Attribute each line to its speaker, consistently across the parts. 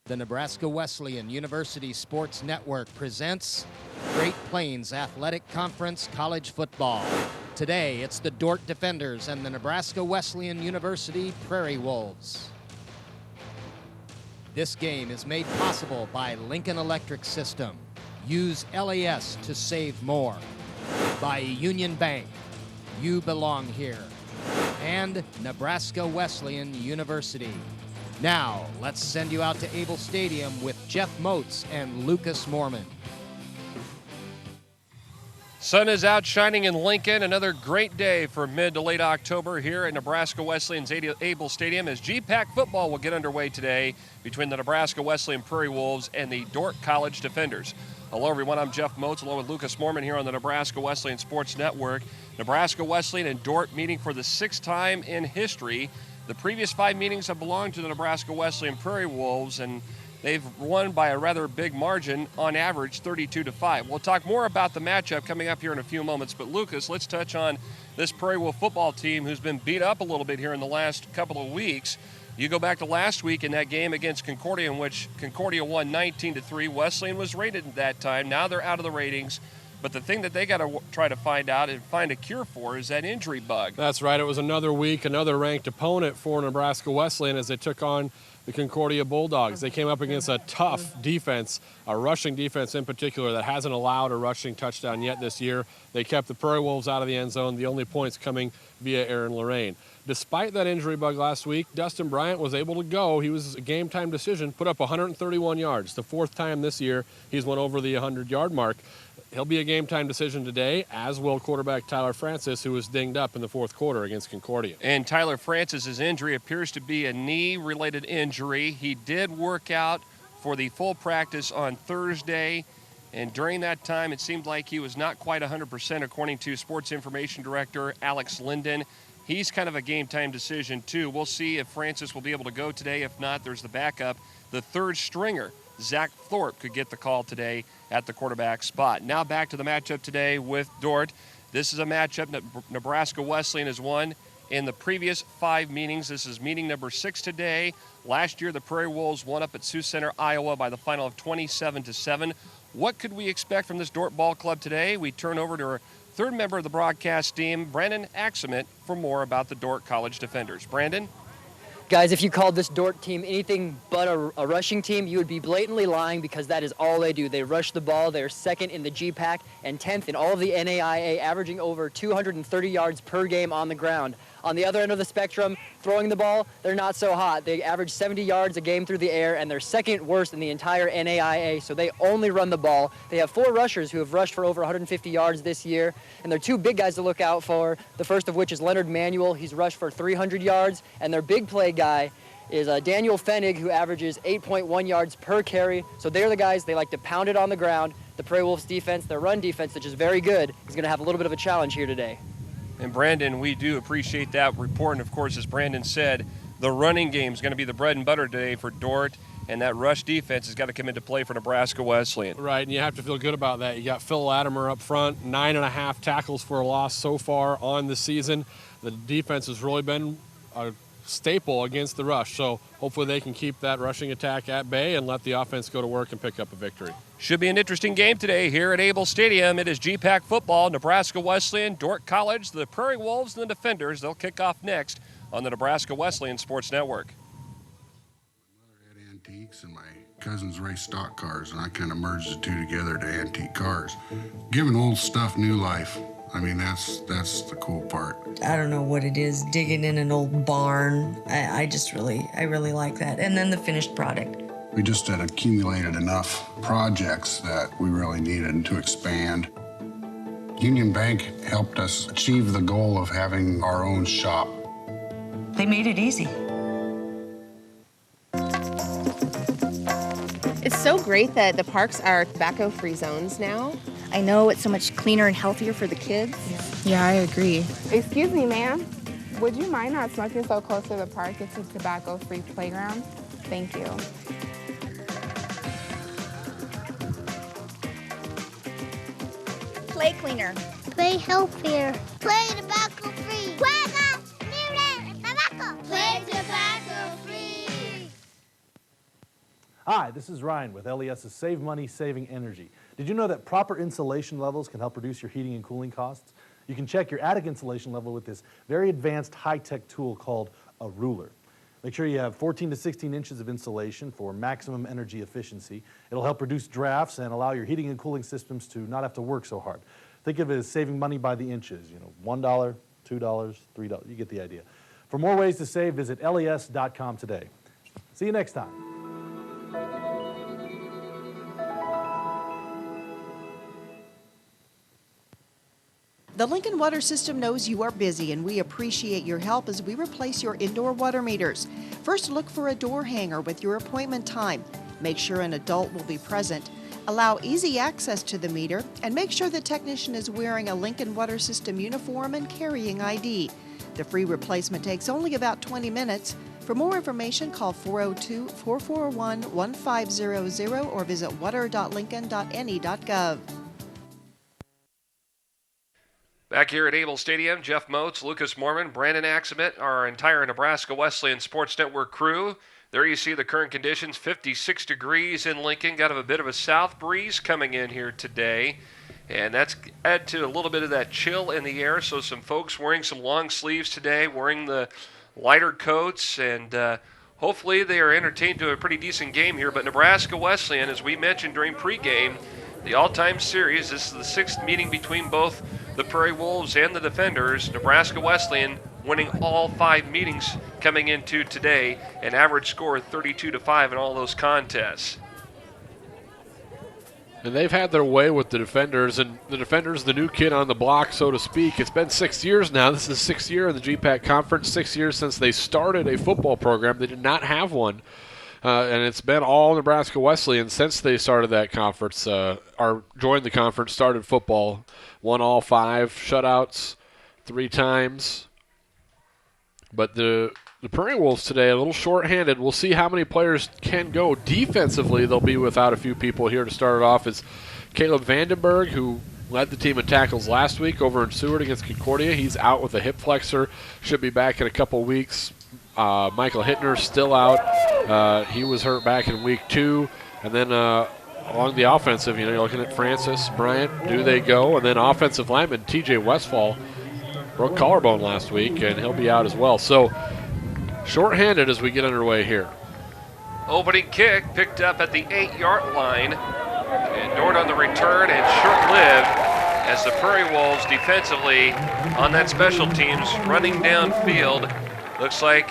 Speaker 1: The Nebraska Wesleyan University Sports Network presents Great Plains Athletic Conference College Football. Today, it's the DORDT Defenders and the Nebraska Wesleyan University Prairie Wolves. This game is made possible by Lincoln Electric System. Use LAS to save more. By Union Bank. You belong here. And Nebraska Wesleyan University. Now, let's send you out to Able Stadium with Jeff Moats and Lucas Mormon.
Speaker 2: Sun is out shining in Lincoln. Another great day for mid to late October here at Nebraska Wesleyan's Able Stadium as GPAC football will get underway today between the Nebraska Wesleyan Prairie Wolves and the DORDT College Defenders. Hello, everyone. I'm Jeff Moats along with Lucas Mormon here on the Nebraska Wesleyan Sports Network. Nebraska Wesleyan and DORDT meeting for the sixth time in history. The previous 5 meetings have belonged to the Nebraska Wesleyan Prairie Wolves, and they've won by a rather big margin, on average 32-5. We'll talk more about the matchup coming up here in a few moments, but Lucas, let's touch on this Prairie Wolf football team who's been beat up a little bit here in the last couple of weeks. You go back to last week in that game against Concordia, in which Concordia won 19-3. Wesleyan was rated at that time. Now they're out of the ratings. But the thing that they got to try to find out and find a cure for is that injury bug.
Speaker 3: That's right. It was another week, another ranked opponent for Nebraska Wesleyan as they took on the Concordia Bulldogs. They came up against a tough defense, a rushing defense in particular, that hasn't allowed a rushing touchdown yet this year. They kept the Prairie Wolves out of the end zone, the only points coming via Aaron Lorraine. Despite that injury bug last week, Dustin Bryant was able to go. He was a game-time decision, put up 131 yards. The fourth time this year he's went over the 100-yard mark. He'll be a game-time decision today, as will quarterback Tyler Francis, who was dinged up in the fourth quarter against Concordia.
Speaker 2: And Tyler Francis's injury appears to be a knee-related injury. He did work out for the full practice on Thursday, and during that time it seemed like he was not quite 100% according to Sports Information Director Alex Linden. He's kind of a game-time decision, too. We'll see if Francis will be able to go today. If not, there's the backup. The third stringer, Zach Thorpe, could get the call today at the quarterback spot. Now back to the matchup today with DORDT. This is a matchup that Nebraska Wesleyan has won in the previous 5 meetings. This is meeting number 6 today. Last year, the Prairie Wolves won up at Sioux Center, Iowa by the final of 27-7. What could we expect from this DORDT ball club today? We turn over to our third member of the broadcast team, Brandon Axement, for more about the DORDT College Defenders. Brandon?
Speaker 4: Guys, if you called this DORDT team anything but a rushing team, you would be blatantly lying, because that is all they do. They rush the ball. They're second in the GPAC and 10th in all of the NAIA, averaging over 230 yards per game on the ground. On the other end of the spectrum, throwing the ball, they're not so hot. They average 70 yards a game through the air, and they're second worst in the entire NAIA, so they only run the ball. They have 4 rushers who have rushed for over 150 yards this year, and they're 2 big guys to look out for, the first of which is Leonard Manuel. He's rushed for 300 yards, and their big play guy is Daniel Fenig, who averages 8.1 yards per carry. So they're the guys, they like to pound it on the ground. The Prairie Wolves defense, their run defense, which is very good, is going to have a little bit of a challenge here today.
Speaker 2: And Brandon, we do appreciate that report. And of course, as Brandon said, the running game is going to be the bread and butter today for DORDT, and that rush defense has got to come into play for Nebraska Wesleyan.
Speaker 3: Right, and you have to feel good about that. You got Phil Latimer up front, 9.5 tackles for a loss so far on the season. The defense has really been a staple against the rush, so hopefully they can keep that rushing attack at bay and let the offense go to work and pick up a victory.
Speaker 2: Should be an interesting game today here at Able Stadium. It is GPAC football, Nebraska Wesleyan, DORDT College, the Prairie Wolves, and the Defenders. They'll kick off next on the Nebraska Wesleyan Sports Network.
Speaker 5: My mother had antiques and my cousins raced stock cars, and I kind of merged the two together to antique cars. Giving old stuff new life. I mean, that's the cool part.
Speaker 6: I don't know what it is, digging in an old barn. I really like that. And then the finished product.
Speaker 5: We just had accumulated enough projects that we really needed to expand. Union Bank helped us achieve the goal of having our own shop.
Speaker 6: They made it easy.
Speaker 7: It's so great that the parks are tobacco-free zones now.
Speaker 8: I know it's so much cleaner and healthier for the kids.
Speaker 9: Yeah, I agree.
Speaker 10: Excuse me, ma'am. Would you mind not smoking so close to the park? It's a tobacco-free playground. Thank you.
Speaker 8: Play cleaner.
Speaker 11: Play healthier. Play tobacco-free. Juega libre tobacco. Play tobacco-free.
Speaker 9: Hi, this is Ryan with LES's Save Money, Saving Energy. Did you know that proper insulation levels can help reduce your heating and cooling costs? You can check your attic insulation level with this very advanced high-tech tool called a ruler. Make sure you have 14 to 16 inches of insulation for maximum energy efficiency. It'll help reduce drafts and allow your heating and cooling systems to not have to work so hard. Think of it as saving money by the inches, $1, $2, $3, you get the idea. For more ways to save, visit les.com today. See you next time.
Speaker 12: The Lincoln Water System knows you are busy, and we appreciate your help as we replace your indoor water meters. First, look for a door hanger with your appointment time. Make sure an adult will be present. Allow easy access to the meter, and make sure the technician is wearing a Lincoln Water System uniform and carrying ID. The free replacement takes only about 20 minutes. For more information, call 402-441-1500 or visit water.lincoln.ne.gov.
Speaker 2: Back here at Able Stadium, Jeff Moats, Lucas Mormon, Brandon Axement, our entire Nebraska Wesleyan Sports Network crew. There you see the current conditions, 56 degrees in Lincoln. Got a bit of a south breeze coming in here today. And that's add to a little bit of that chill in the air. So some folks wearing some long sleeves today, wearing the lighter coats, and hopefully they are entertained to a pretty decent game here. But Nebraska Wesleyan, as we mentioned during pregame, the all-time series, this is the sixth meeting between both the Prairie Wolves and the Defenders. Nebraska Wesleyan winning all 5 meetings coming into today, an average score of 32-5 in all those contests.
Speaker 3: And they've had their way with the Defenders, and the Defenders, the new kid on the block, so to speak. It's been 6 years now. This is the 6th year in the GPAC Conference, 6 years since they started a football program. They did not have one. And it's been all Nebraska Wesleyan since they started that conference, or joined the conference, started football, won all 5 shutouts 3 times. But the Prairie Wolves today, a little short-handed. We'll see how many players can go. Defensively, they'll be without a few people here to start it off. Is Caleb Vandenberg, who led the team in tackles last week over in Seward against Concordia. He's out with a hip flexor, should be back in a couple weeks. Michael Hittner still out. He was hurt back in week 2. And then along the offensive, you're looking at Francis, Bryant, do they go? And then offensive lineman TJ Westfall broke collarbone last week, and he'll be out as well. So short-handed as we get underway here.
Speaker 2: Opening kick picked up at the 8-yard line. And DORDT on the return, and short-lived as the Prairie Wolves defensively on that special teams running downfield. Looks like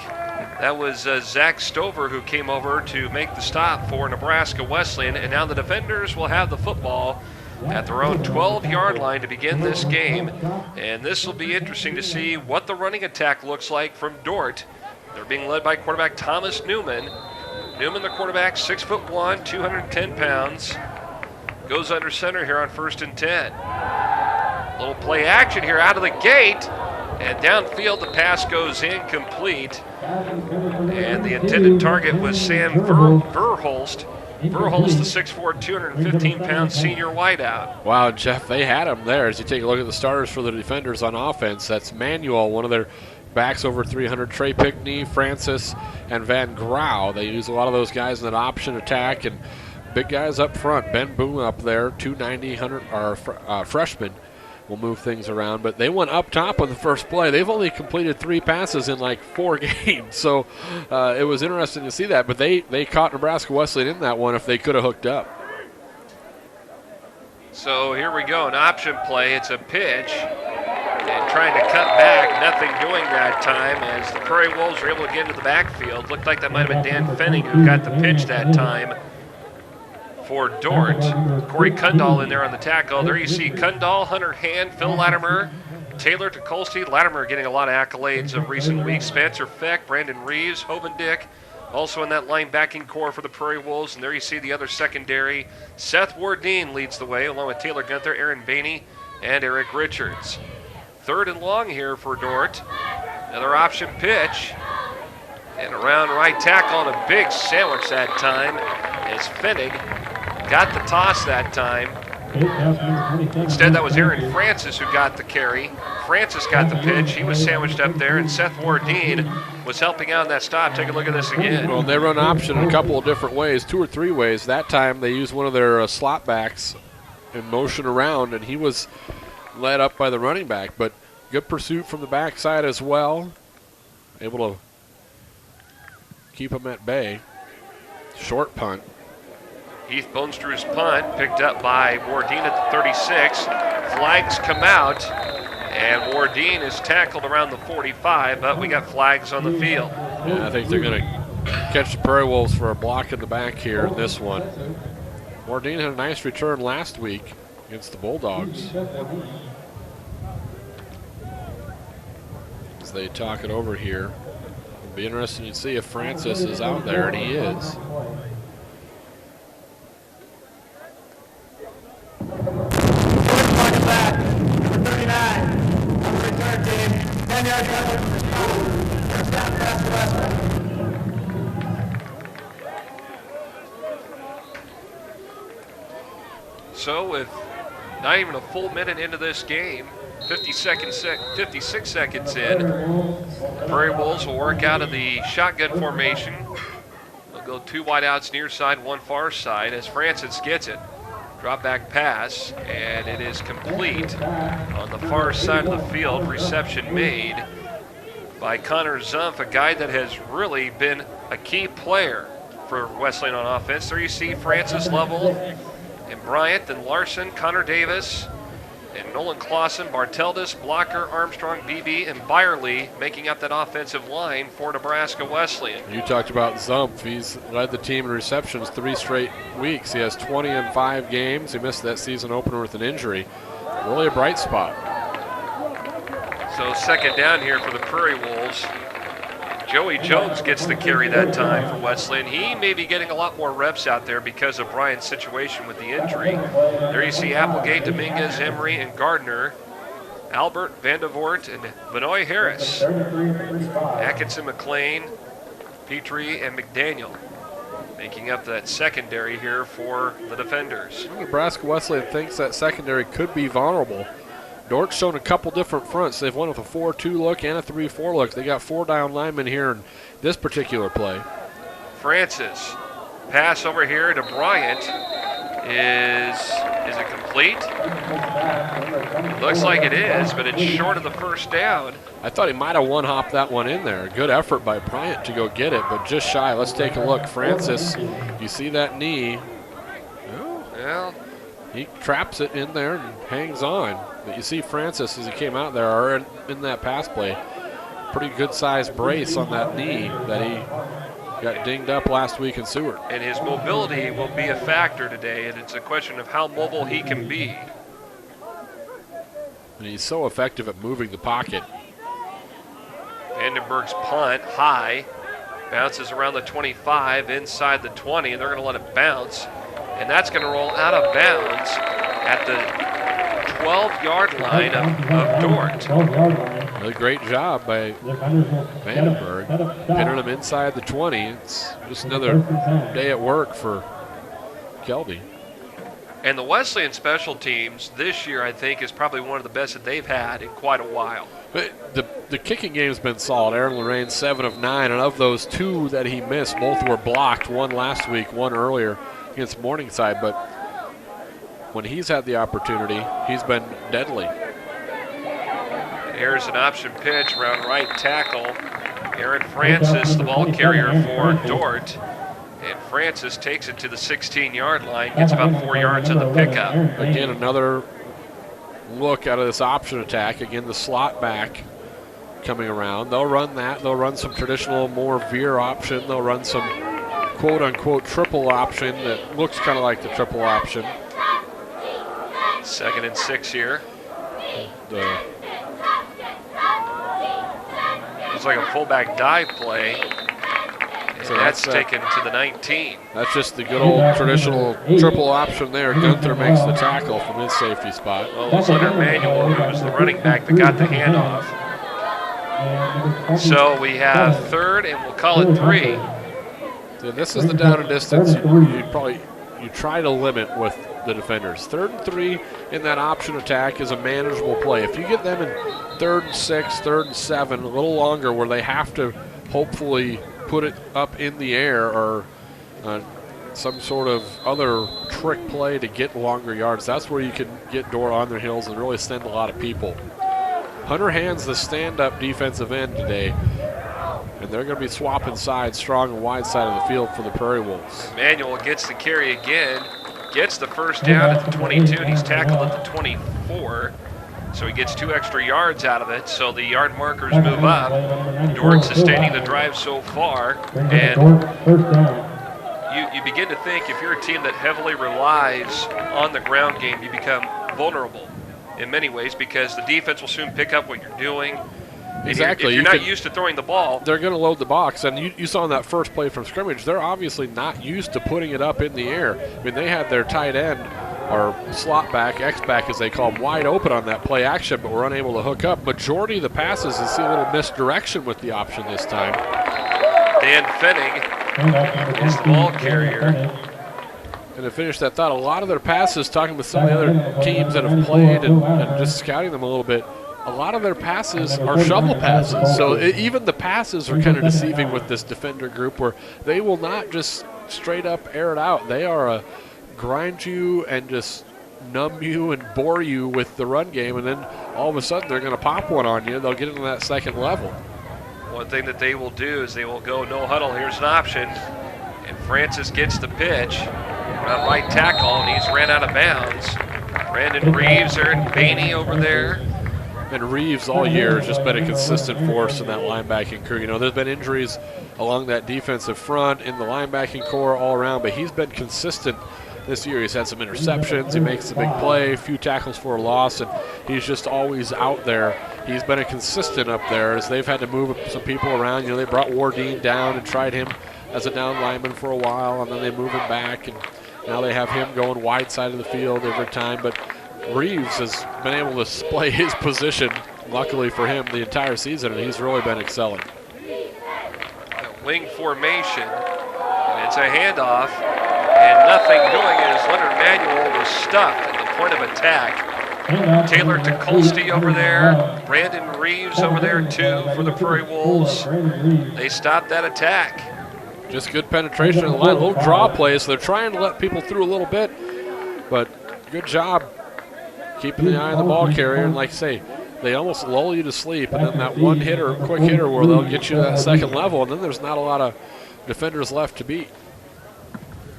Speaker 2: that was Zach Stover who came over to make the stop for Nebraska Wesleyan. And now the Defenders will have the football at their own 12-yard line to begin this game. And this will be interesting to see what the running attack looks like from DORDT. They're being led by quarterback Thomas Newman. Newman, the quarterback, 6'1", 210 pounds. Goes under center here on 1st and 10. Little play action here out of the gate. And downfield, the pass goes incomplete. And the intended target was Sam Verhulst. Verhulst, the 6'4", 215-pound senior wideout.
Speaker 3: Wow, Jeff, they had him there. As you take a look at the starters for the Defenders on offense, that's Manuel, one of their backs over 300, Trey Pickney, Francis, and Van Grau. They use a lot of those guys in that option attack, and big guys up front. Ben Boone up there, 290 freshman, will move things around. But they went up top on the first play. They've only completed 3 passes in like 4 games, so it was interesting to see that. But they caught Nebraska Wesleyan in that one if they could have hooked up.
Speaker 2: So here we go, an option play. It's a pitch. And trying to cut back, nothing doing that time as the Prairie Wolves were able to get into the backfield. Looked like that might have been Dan Fenning who got the pitch that time for DORDT. Corey Kundal in there on the tackle. There you see Kundal, Hunter Hand, Phil Latimer, Taylor Tukolsky. Latimer getting a lot of accolades of recent weeks. Spencer Feck, Brandon Reeves, Hovendick, also in that linebacking core for the Prairie Wolves. And there you see the other secondary. Seth Wardeen leads the way along with Taylor Gunther, Aaron Bainey, and Eric Richards. 3rd and long here for DORDT. Another option pitch. And around right tackle on a big sandwich that time as Fennig got the toss that time. Instead, that was Aaron Francis who got the carry. Francis got the pitch. He was sandwiched up there, and Seth Wardeen was helping out in that stop. Take a look at this again.
Speaker 3: Well, they run option in a couple of different ways, 2 or 3 ways. That time they used one of their slot backs in motion around, and he was led up by the running back. But good pursuit from the backside as well. Able to keep him at bay. Short punt.
Speaker 2: Heath Bonestrew's punt picked up by Wardeen at the 36. Flags come out, and Wardeen is tackled around the 45, but we got flags on the field.
Speaker 3: Yeah, I think they're going to catch the Prairie Wolves for a block in the back here in this one. Wardeen had a nice return last week against the Bulldogs. As they talk it over here. It'll be interesting to see if Francis is out there, and he is.
Speaker 2: So with not even a full minute into this game, 56 seconds in, the Prairie Wolves will work out of the shotgun formation. They'll go 2 wideouts near side, 1 far side as Francis gets it. Drop back pass, and it is complete on the far side of the field. Reception made by Connor Zumpf, a guy that has really been a key player for Wesleyan on offense. There you see Francis Level and Bryant, then Larson, Connor Davis, and Nolan Clausen, Barteldis, Blocker, Armstrong, BB, and Byerly making up that offensive line for Nebraska Wesleyan.
Speaker 3: You talked about Zumpf. He's led the team in receptions 3 straight weeks. He has 20 in 5 games. He missed that season opener with an injury. Really a bright spot.
Speaker 2: So second down here for the Prairie Wolves. Joey Jones gets the carry that time for Wesleyan. He may be getting a lot more reps out there because of Brian's situation with the injury. There you see Applegate, Dominguez, Emery, and Gardner. Albert, Vandevort, and Benoit Harris. Atkinson, McLean, Petrie, and McDaniel making up that secondary here for the defenders.
Speaker 3: Nebraska Wesleyan thinks that secondary could be vulnerable. DORDT's shown a couple different fronts. They've won with a 4-2 look and a 3-4 look. They got 4 down linemen here in this particular play.
Speaker 2: Francis, pass over here to Bryant. Is it complete? Looks like it is, but it's short of the first down.
Speaker 3: I thought he might have one-hopped that one in there. Good effort by Bryant to go get it, but just shy. Let's take a look. Francis, you see that knee.
Speaker 2: Well,
Speaker 3: he traps it in there and hangs on. But you see Francis, as he came out there, or in that pass play, pretty good-sized brace on that knee that he got dinged up last week in Seward.
Speaker 2: And his mobility will be a factor today, and it's a question of how mobile he can be.
Speaker 3: And he's so effective at moving the pocket.
Speaker 2: Vandenberg's punt, high, bounces around the 25, inside the 20, and they're going to let it bounce. And that's going to roll out of bounds at the 12-yard line of DORDT.
Speaker 3: Really great job by Vandenberg, pinning him inside the 20. It's just another day at work for Kelby.
Speaker 2: And the Wesleyan special teams this year, I think, is probably one of the best that they've had in quite a while.
Speaker 3: But the kicking game's been solid. Aaron Lorraine, 7 of 9, and of those 2 that he missed, both were blocked. 1 last week, 1 earlier against Morningside. But when he's had the opportunity, he's been deadly.
Speaker 2: And here's an option pitch around right tackle. Aaron Francis, the ball carrier for DORDT. And Francis takes it to the 16-yard line, gets about 4 yards on the pickup.
Speaker 3: Again, another look out of this option attack. Again, the slot back coming around. They'll run that. They'll run some traditional, more veer option. They'll run some quote-unquote triple option that looks kind of like the triple option.
Speaker 2: 2nd and 6 here. Looks like a fullback dive play. And so that's taken to the 19.
Speaker 3: That's just the good old traditional triple option there. Gunther makes the tackle from his safety spot.
Speaker 2: Well, it was Leonard Manuel who was the running back that got the handoff. So we have 3rd, and we'll call it 3.
Speaker 3: So this is the down and distance you try to limit with the defenders. 3rd and 3 in that option attack is a manageable play. If you get them in 3rd and 6, 3rd and 7, a little longer where they have to hopefully put it up in the air or some sort of other trick play to get longer yards, that's where you can get DORDT on their heels and really send a lot of people. Hunter Hand's the stand-up defensive end today, and they're going to be swapping sides, strong and wide side of the field for the Prairie Wolves.
Speaker 2: Emmanuel gets the carry again, gets the first down at the 22, and he's tackled at the 24. So he gets 2 extra yards out of it, so the yard markers move up. DORDT sustaining the drive so far, and you begin to think if you're a team that heavily relies on the ground game, you become vulnerable in many ways because the defense will soon pick up what you're doing.
Speaker 3: Exactly.
Speaker 2: If you're not used to throwing the ball,
Speaker 3: they're going to load the box. And you saw in that first play from scrimmage, they're obviously not used to putting it up in the air. I mean, they had their tight end, or slot back, X-back as they call them, wide open on that play action, but were unable to hook up. Majority of the passes, you see a little misdirection with the option this time.
Speaker 2: Dan Fenning is the ball carrier.
Speaker 3: And to finish that thought, a lot of their passes, talking with some of the other teams that have played and just scouting them a little bit, a lot of their passes are shovel passes. So even the passes are kind of deceiving with this defender group where they will not just straight up air it out. They are grind you and just numb you and bore you with the run game, and then all of a sudden they're going to pop one on you. They'll get into that second level. One
Speaker 2: thing that they will do is they will go no huddle. Here's an option, and Francis gets the pitch. Around right tackle, and he's ran out of bounds. Brandon Reeves there and Bainey over there.
Speaker 3: And Reeves all year has just been a consistent force in that linebacking crew. You know, there's been injuries along that defensive front, in the linebacking core, all around, but he's been consistent this year. He's had some interceptions, he makes a big play, a few tackles for a loss, and he's just always out there. He's been a consistent up there as they've had to move some people around. You know, they brought Wardine down and tried him as a down lineman for a while, and then they move him back, and now they have him going wide side of the field every time. But Reeves has been able to play his position, luckily for him, the entire season, and he's really been excelling.
Speaker 2: A wing formation, and it's a handoff, and nothing doing as Leonard Manuel was stuffed at the point of attack. Taylor Tukolsky over there, Brandon Reeves over there too for the Prairie Wolves. They stopped that attack.
Speaker 3: Just good penetration of the line, a little draw play, so they're trying to let people through a little bit, but good job keeping the eye on the ball carrier. And like I say, they almost lull you to sleep, and then that one hitter, quick hitter, where they'll get you to that second level, and then there's not a lot of defenders left to beat.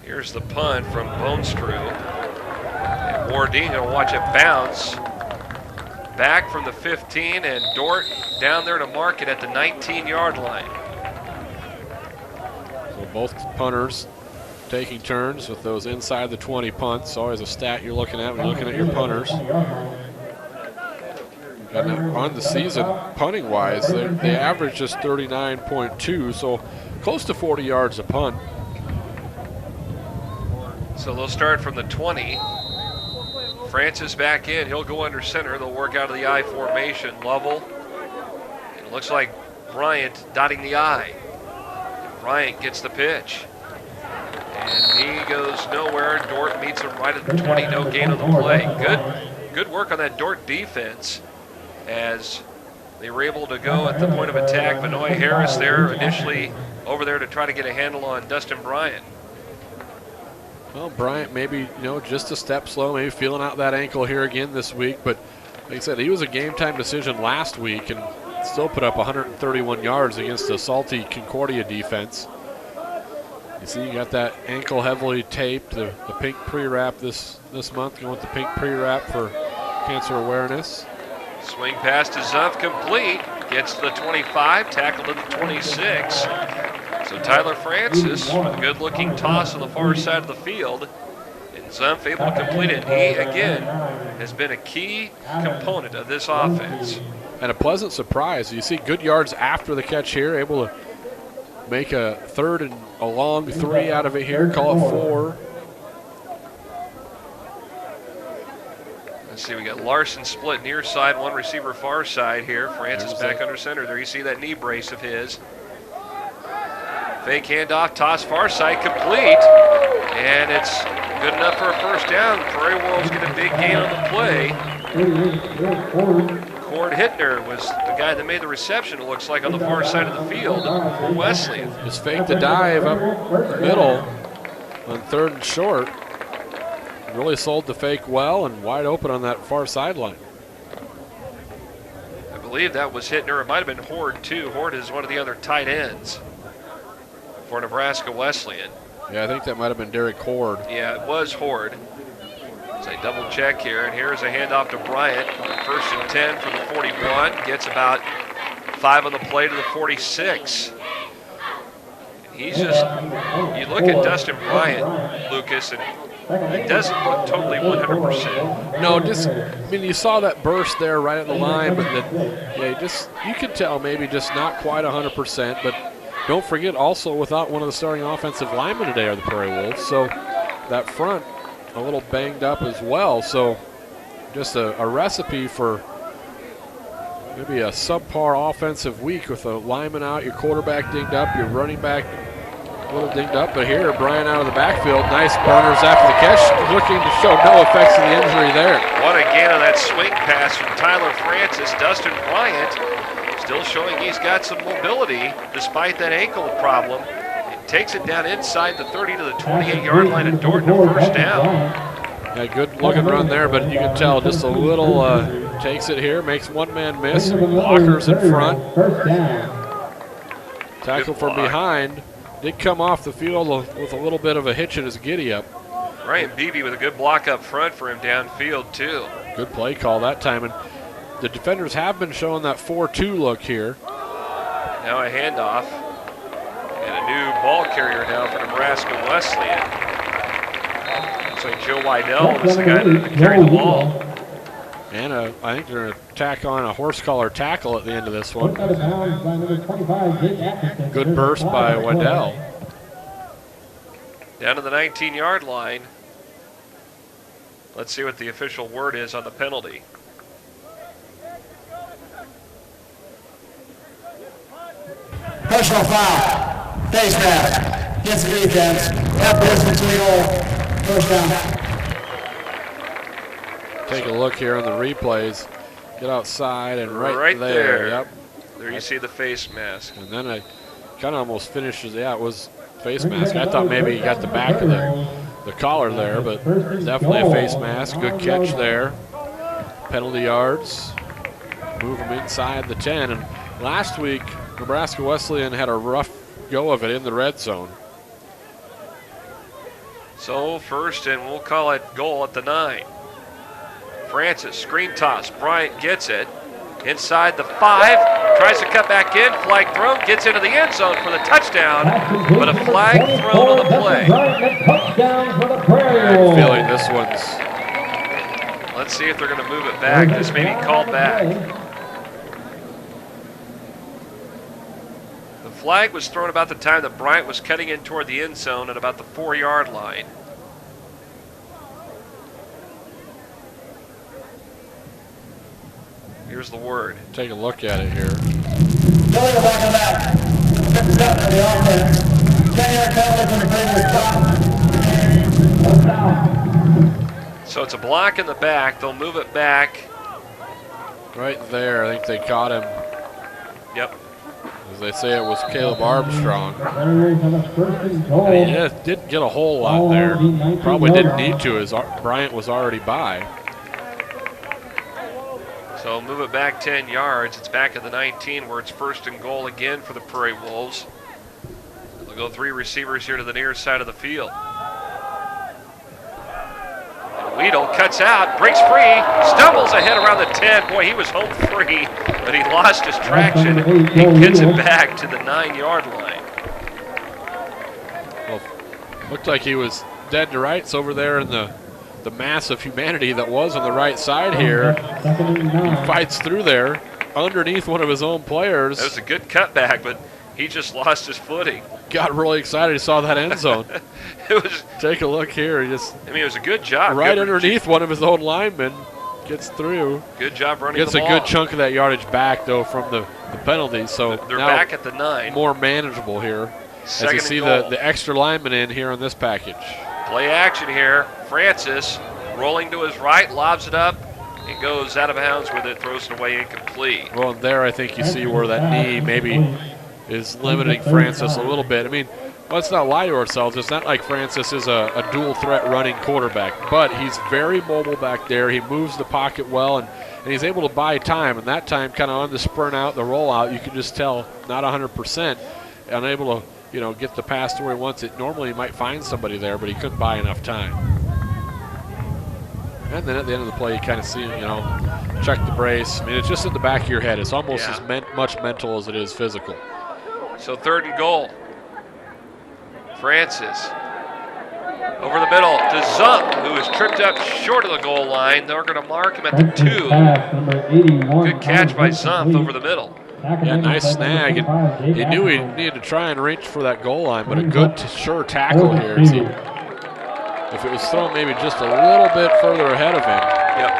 Speaker 2: Here's the punt from Bonestrew, and Wardine gonna watch it bounce back from the 15, and DORDT down there to mark it at the 19-yard line.
Speaker 3: So both punters taking turns with those inside the 20 punts. Always a stat you're looking at when you're looking at your punters. And on the season, punting-wise, they average just 39.2, so close to 40 yards a punt.
Speaker 2: So they'll start from the 20. Francis back in. He'll go under center. They'll work out of the I formation. Lovell. It looks like Bryant dotting the I. Bryant gets the pitch. And he goes nowhere. DORDT meets him right at the 20. No gain on the play. Good work on that DORDT defense as they were able to go at the point of attack. Benoit Harris there initially over there to try to get a handle on Dustin Bryant.
Speaker 3: Well, Bryant maybe, just a step slow, maybe feeling out that ankle here again this week. But like I said, he was a game-time decision last week and still put up 131 yards against a salty Concordia defense. You see, you got that ankle heavily taped, the pink pre-wrap this month, going with the pink pre-wrap for cancer awareness.
Speaker 2: Swing pass to Zumpf complete, gets to the 25, tackled at the 26. So Tyler Francis with a good-looking toss on the far side of the field, and Zumpf able to complete it. He, again, has been a key component of this offense.
Speaker 3: And a pleasant surprise. You see good yards after the catch here, able to make a third and a long 3 out of it here, call it 4.
Speaker 2: Let's see, we got Larson split near side, one receiver far side here. Francis back under center. There you see that knee brace of his. Fake handoff, toss far side, complete. And it's Good enough for a first down. Prairie Wolves get a big gain on the play. Cord Hittner was the guy that made the reception, it looks like, on the far side of the field for Wesleyan.
Speaker 3: Just faked the dive up middle on 3rd and short. Really sold the fake well and wide open on that far sideline.
Speaker 2: I believe that was Hittner. It might have been Horde, too. Horde is one of the other tight ends for Nebraska Wesleyan.
Speaker 3: Yeah, I think that might have been Derek Horde.
Speaker 2: Yeah, it was Horde. As I double check here, and here's a handoff to Bryant. 1st and 10 from the 41. Gets about 5 on the play to the 46. He's just, you look at Dustin Bryant, Lucas, and he doesn't look totally 100%.
Speaker 3: No, just, I mean, you saw that burst there right at the line, but you could tell maybe just not quite 100%, but don't forget also without one of the starting offensive linemen today are the Prairie Wolves, so that front a little banged up as well, so just a recipe for maybe a subpar offensive week with a lineman out, your quarterback dinged up, your running back a little dinged up, but here Brian out of the backfield, nice burners after the catch, looking to show no effects of the injury there.
Speaker 2: What a gain on that swing pass from Tyler Francis. Dustin Bryant still showing he's got some mobility despite that ankle problem. It takes it down inside the 30 to the 28-yard line and DORDT a first down.
Speaker 3: Yeah, good looking run there, but you can tell just a little takes it here, makes one man miss, blockers in front. Tackle from behind. Did come off the field with a little bit of a hitch in his giddy up.
Speaker 2: Ryan Beebe with a good block up front for him downfield too.
Speaker 3: Good play call that time. And the defenders have been showing that 4-2 look here.
Speaker 2: Now a handoff. And a new ball carrier now for Nebraska Wesleyan. Looks like Joe Wydell was the guy that carried the ball.
Speaker 3: And I think they're going to tack on a horse collar tackle at the end of this one. Good burst by Waddell.
Speaker 2: Down to the 19-yard line. Let's see what the official word is on the penalty.
Speaker 13: Personal foul. Face mask. Against the defense. Half distance to the goal. First down.
Speaker 3: Take a look here on the replays. Get outside and right there. Yep.
Speaker 2: There you see the face mask.
Speaker 3: And then I kind of almost finishes. Yeah, it was face mask. I thought maybe he got the back of the collar there, but definitely a face mask. Good catch there. Penalty yards. Move them inside the 10. And last week, Nebraska Wesleyan had a rough go of it in the red zone.
Speaker 2: So first, and we'll call it goal at the 9. Francis, screen toss. Bryant gets it. Inside the 5. Tries to cut back in. Flag thrown. Gets into the end zone for the touchdown. But a flag thrown on the play.
Speaker 3: I'm feeling this one's.
Speaker 2: Let's see if they're going to move it back. This may be called back. The flag was thrown about the time that Bryant was cutting in toward the end zone at about the 4-yard line. Here's the word.
Speaker 3: Take a look at it here.
Speaker 2: So it's a block in the back. They'll move it back.
Speaker 3: Right there. I think they caught him.
Speaker 2: Yep.
Speaker 3: As they say, it was Caleb Armstrong. I mean, he didn't get a whole lot there. Probably didn't need to as Bryant was already by.
Speaker 2: So move it back 10 yards. It's back at the 19 where it's first and goal again for the Prairie Wolves. They'll go 3 receivers here to the near side of the field. And Weedle cuts out, breaks free, stumbles ahead around the 10. Boy, he was home free, but he lost his traction. He gets it back to the 9-yard line.
Speaker 3: Well, looked like he was dead to rights over there in the mass of humanity that was on the right side here. He fights through there underneath one of his own players.
Speaker 2: That was a good cutback, but he just lost his footing.
Speaker 3: Got really excited. He saw that end zone. Take a look here. He just,
Speaker 2: I mean, it was a good job.
Speaker 3: Right underneath one of his own linemen. Gets through.
Speaker 2: Good job running
Speaker 3: Gets
Speaker 2: the ball.
Speaker 3: a good chunk of that yardage back, though, from the penalty. So
Speaker 2: they're
Speaker 3: now
Speaker 2: back at the 9.
Speaker 3: More manageable here.
Speaker 2: Second
Speaker 3: as you see
Speaker 2: and goal.
Speaker 3: the extra lineman in here on this package.
Speaker 2: Play action here. Francis rolling to his right, lobs it up, and goes out of bounds with it, throws it away incomplete.
Speaker 3: Well, and there I think you see where that knee maybe is limiting Francis a little bit. I mean, let's not lie to ourselves. It's not like Francis is a dual threat running quarterback, but he's very mobile back there. He moves the pocket well, and he's able to buy time. And that time, kind of on the sprint out, the rollout, you can just tell not 100%, unable to get the pass to where he wants it. Normally he might find somebody there, but he couldn't buy enough time. And then at the end of the play, you kind of see, check the brace. I mean, it's just in the back of your head. It's almost as much mental as it is physical.
Speaker 2: So 3rd and goal. Francis over the middle to Zump, who is tripped up short of the goal line. They're going to mark him at the 2. Good catch by Zump over the middle.
Speaker 3: Yeah, nice snag. And he knew he needed to try and reach for that goal line, but a good, sure tackle here. If it was thrown maybe just a little bit further ahead of him.
Speaker 2: Yep.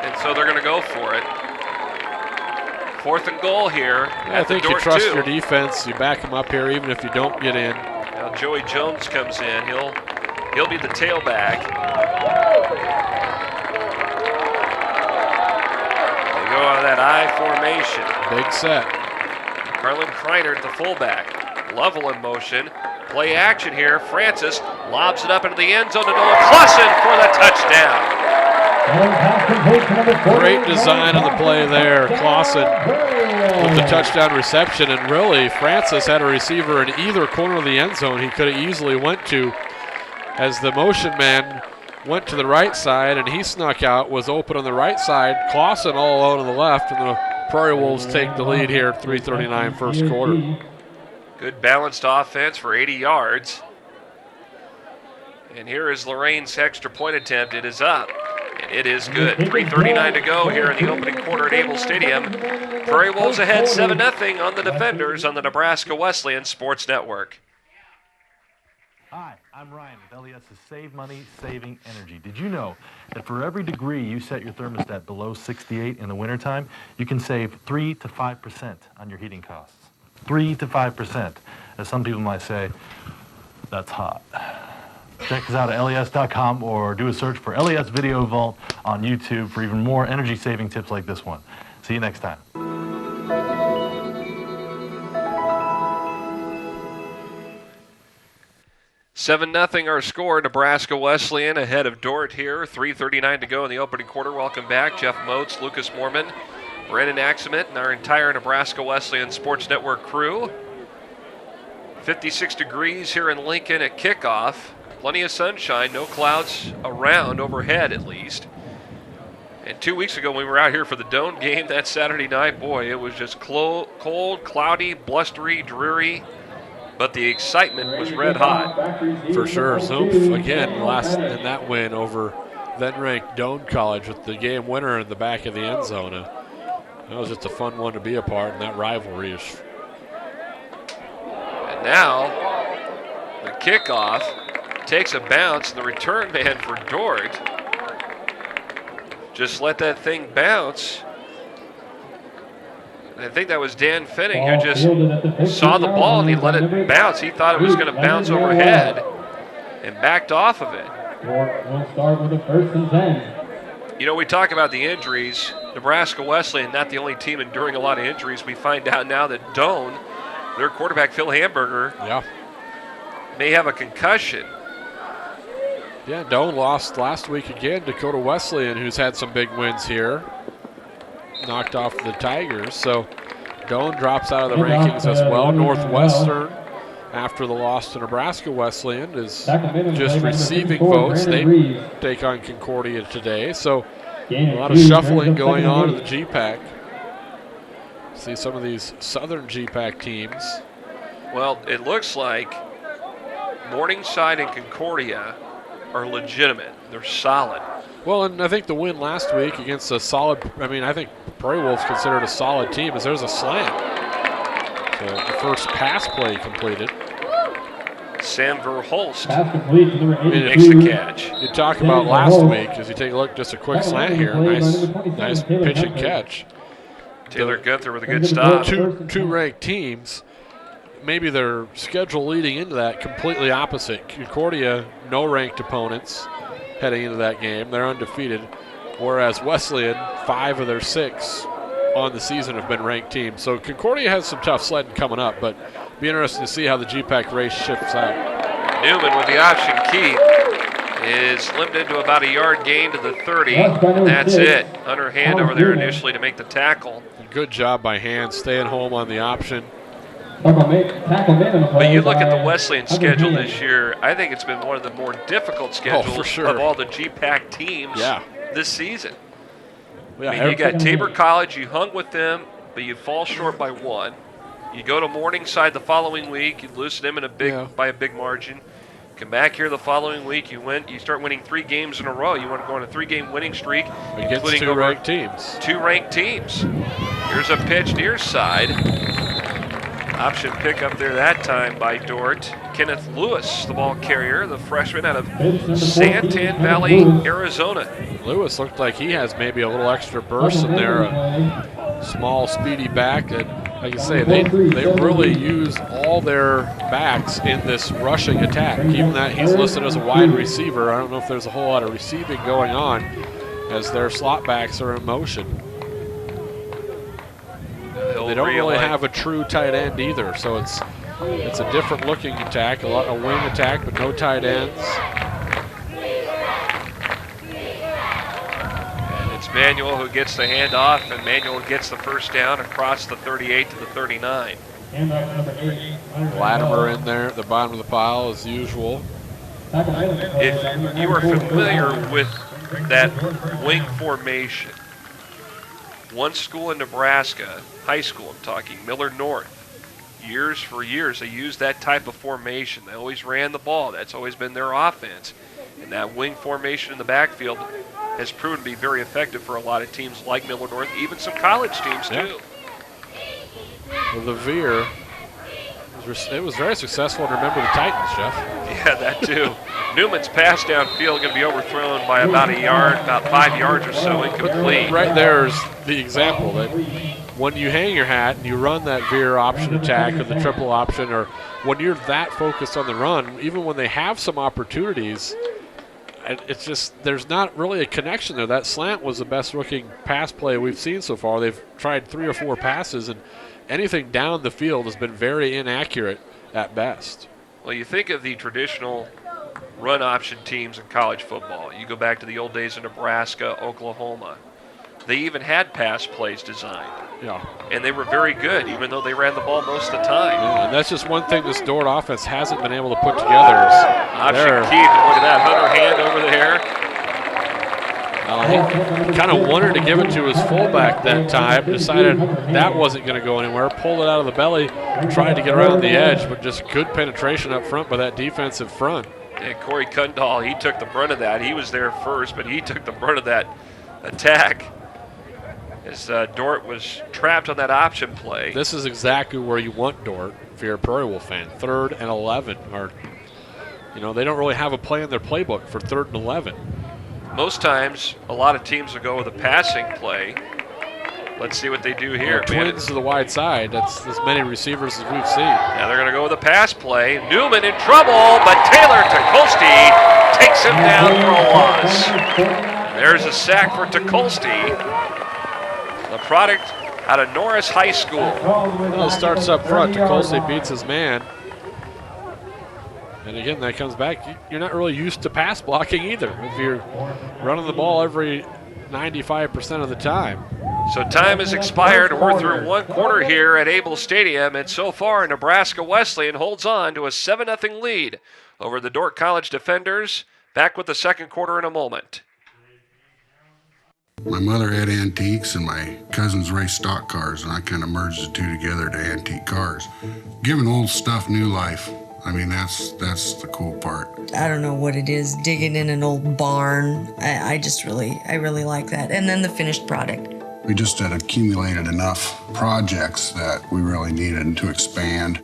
Speaker 2: And so they're going to go for it. 4th and goal here.
Speaker 3: I think you trust your defense. You back them up here, even if you don't get in.
Speaker 2: Now Joey Jones comes in. He'll be the tailback. They go out of that I formation.
Speaker 3: Big set.
Speaker 2: Carlin Kreiner at the fullback. Lovell in motion. Play action here. Francis lobs it up into the end zone to Noah Clausen for the touchdown.
Speaker 3: Great design on the play there. Clausen with the touchdown reception, and really Francis had a receiver in either corner of the end zone he could have easily went to, as the motion man went to the right side and he snuck out, was open on the right side. Clausen all alone on the left, and the Prairie Wolves take the lead here at 3:39 first quarter.
Speaker 2: Good balanced offense for 80 yards. And here is Lorraine's extra point attempt. It is up. And it is good. 3:39 to go here in the opening quarter at Able Stadium. Prairie Wolves ahead 7-0 on the Defenders on the Nebraska Wesleyan Sports Network.
Speaker 9: Hi, I'm Ryan with LES's Save Money, Saving Energy. Did you know that for every degree you set your thermostat below 68 in the wintertime, you can save 3 to 5% on your heating costs? 3 to 5%. As some people might say, that's hot. Check us out at les.com or do a search for LES Video Vault on YouTube for even more energy-saving tips like this one. See you next time.
Speaker 2: 7-0 our score. Nebraska Wesleyan ahead of DORDT here. 3:39 to go in the opening quarter. Welcome back, Jeff Moats, Lucas Moorman, Brandon Axement, and our entire Nebraska Wesleyan Sports Network crew. 56 degrees here in Lincoln at kickoff. Plenty of sunshine, no clouds around, overhead at least. And 2 weeks ago, when we were out here for the Doan game that Saturday night, boy, it was just cold, cloudy, blustery, dreary. But the excitement was red hot.
Speaker 3: For sure. Zoom again last in that win over then-ranked Doan College with the game winner in the back of the end zone. That was just a fun one to be a part in that rivalry.
Speaker 2: And now the kickoff takes a bounce, and the return man for DORDT just let that thing bounce. I think that was Dan Fenning who just saw the ball and he let it bounce. He thought it was going to bounce overhead and backed off of it.
Speaker 14: We'll start with a 1st and 10.
Speaker 2: You know, we talk about the injuries. Nebraska Wesleyan, not the only team enduring a lot of injuries. We find out now that Doan, their quarterback Phil Hamburger, may have a concussion.
Speaker 3: Yeah, Doan lost last week again. Dakota Wesleyan, who's had some big wins here, knocked off the Tigers. So Doan drops out of the rankings as well. Northwestern, after the loss to Nebraska Wesleyan, is just receiving votes. They take on Concordia today. So a lot of shuffling going on in the GPAC. See some of these Southern GPAC teams.
Speaker 2: Well, it looks like Morningside and Concordia are legitimate. They're solid.
Speaker 3: Well, and I think the win last week against a solid, I think Prairie Wolves considered a solid team, as there's a slant. So the first pass play completed.
Speaker 2: Sam Verhulst
Speaker 3: makes the catch. You talk about last week, as you take a look, just a quick slant here. Nice pitch and catch.
Speaker 2: Taylor Gunther with a good stop.
Speaker 3: Two ranked teams maybe their schedule leading into that completely opposite. Concordia, no ranked opponents heading into that game. They're undefeated, whereas Wesleyan, 5 of their 6 on the season have been ranked teams. So Concordia has some tough sledding coming up, but be interesting to see how the GPAC race shifts out.
Speaker 2: Newman with the option keep is limited to about a yard gain to the 30, and that's it. Underhand over there initially to make the tackle.
Speaker 3: Good job by Hand staying home on the option.
Speaker 2: But you look at the Wesleyan schedule this year, I think it's been one of the more difficult schedules of all the GPAC teams this season.
Speaker 3: Yeah,
Speaker 2: I mean, you got Tabor College, you hung with them, but you fall short by 1. You go to Morningside the following week, you lose to them by a big margin. Come back here the following week, you start winning 3 games in a row. You want to go on a 3-game winning streak,
Speaker 3: against 2 ranked teams.
Speaker 2: 2 ranked teams. Here's a pitch near side. Option pick up there that time by Dort. Kenneth Lewis, the ball carrier, the freshman out of Santan Valley, Arizona.
Speaker 3: Lewis looked like he has maybe a little extra burst in there. A small, speedy back that, like you say, they really use all their backs in this rushing attack. Even that he's listed as a wide receiver, I don't know if there's a whole lot of receiving going on as their slot backs are in motion. They don't really have a true tight end either, so it's a different looking attack, a wing attack, but no tight ends.
Speaker 2: And it's Manuel who gets the handoff, and Manuel gets the first down across the 38 to the 39.
Speaker 3: Latimer in there at the bottom of the pile as usual.
Speaker 2: If you are familiar with that wing formation, one school in Nebraska, high school I'm talking, Millard North, years for years they used that type of formation. They always ran the ball. That's always been their offense. And that wing formation in the backfield has proven to be very effective for a lot of teams like Millard North, even some college teams too.
Speaker 3: Well, the veer, it was very successful. And remember the Titans, Jeff.
Speaker 2: Yeah, that too. Newman's pass downfield going to be overthrown by about a yard, about 5 yards or so, incomplete.
Speaker 3: Right there's the example that when you hang your hat and you run that veer option attack or the triple option, or when you're that focused on the run, even when they have some opportunities, it's just there's not really a connection there. That slant was the best looking pass play we've seen so far. They've tried 3 or 4 passes, and anything down the field has been very inaccurate at best.
Speaker 2: Well, you think of the traditional run option teams in college football. You go back to the old days in Nebraska, Oklahoma. They even had pass plays designed.
Speaker 3: Yeah.
Speaker 2: And they were very good, even though they ran the ball most of the time.
Speaker 3: Yeah, and that's just one thing this Dort offense hasn't been able to put together.
Speaker 2: Option keep. Look at that. Hunter Hand over there.
Speaker 3: He kind of wanted to give it to his fullback that time, decided that wasn't going to go anywhere, pulled it out of the belly, tried to get around the edge, but just good penetration up front by that defensive front.
Speaker 2: And Corey Kundal, he took the brunt of that. He was there first, but he took the brunt of that attack as Dort was trapped on that option play.
Speaker 3: This is exactly where you want Dort if you're a Prairie Wolf fan. 3rd and 11. Or, they don't really have a play in their playbook for 3rd and 11.
Speaker 2: Most times, a lot of teams will go with a passing play. Let's see what they do here.
Speaker 3: Twins to the wide side. That's as many receivers as we've seen.
Speaker 2: Now they're going to go with a pass play. Newman in trouble, but Taylor Tukolsky takes him down for a loss. There's a sack for Tukolsky, the product out of Norris High School.
Speaker 3: Well, it starts up front. Tukolsky beats his man. And again, that comes back. You're not really used to pass blocking either if you're running the ball every 95% of the time.
Speaker 2: So time has expired. We're through 1 quarter here at Able Stadium, and so far Nebraska Wesleyan holds on to a 7-0 lead over the Dordt College defenders. Back with the 2nd quarter in a moment.
Speaker 5: My mother had antiques and my cousins raced stock cars, and I kind of merged the 2 together to antique cars. Giving old stuff new life. I mean, that's the cool part.
Speaker 6: I don't know what it is, digging in an old barn. I really like that. And then the finished product.
Speaker 5: We just had accumulated enough projects that we really needed to expand.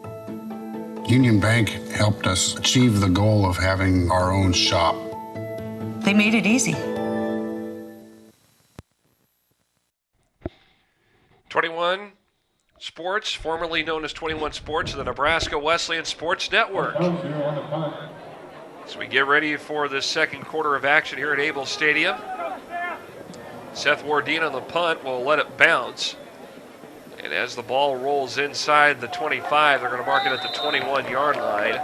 Speaker 5: Union Bank helped us achieve the goal of having our own shop.
Speaker 6: They made it easy.
Speaker 2: 21-17 Sports, formerly known as 21 Sports, the Nebraska Wesleyan Sports Network. So we get ready for the second quarter of action here at Able Stadium. Seth Wardeen on the punt will let it bounce. And as the ball rolls inside the 25, they're going to mark it at the 21-yard line.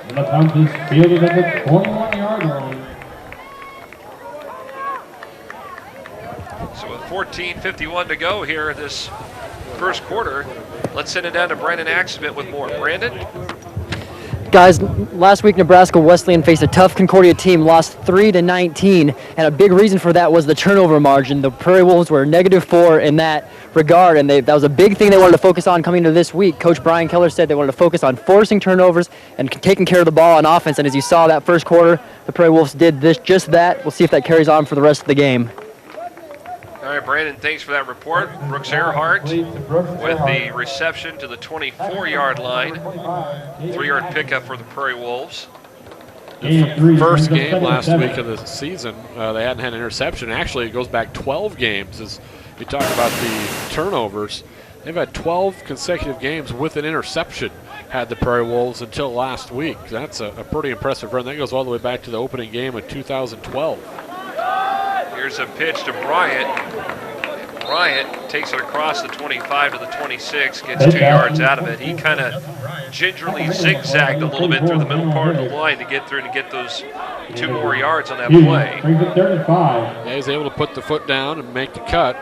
Speaker 14: And the punt is fielded at the 21-yard line.
Speaker 2: So with 14:51 to go here in this first quarter, let's send it down to Brandon Axelman with more. Brandon?
Speaker 4: Guys, last week Nebraska Wesleyan faced a tough Concordia team, lost 3-19, and a big reason for that was the turnover margin. The Prairie Wolves were -4 in that regard, and that was a big thing they wanted to focus on coming into this week. Coach Brian Keller said they wanted to focus on forcing turnovers and taking care of the ball on offense, and as you saw that first quarter, the Prairie Wolves did just that. We'll see if that carries on for the rest of the game.
Speaker 2: All right, Brandon, thanks for that report. Brooks Earhart with the reception to the 24-yard line. 3-yard pickup for the Prairie Wolves.
Speaker 3: The first game last week of the season, they hadn't had an interception. Actually, it goes back 12 games. As we talk about the turnovers, they've had 12 consecutive games with an interception, had the Prairie Wolves, until last week. That's a pretty impressive run. That goes all the way back to the opening game of 2012.
Speaker 2: Here's a pitch to Bryant. Bryant takes it across the 25 to the 26, gets 2 yards out of it. He kind of gingerly zigzagged a little bit through the middle part of the line to get through and get those 2 more yards on that play.
Speaker 3: Yeah, he's able to put the foot down and make the cut.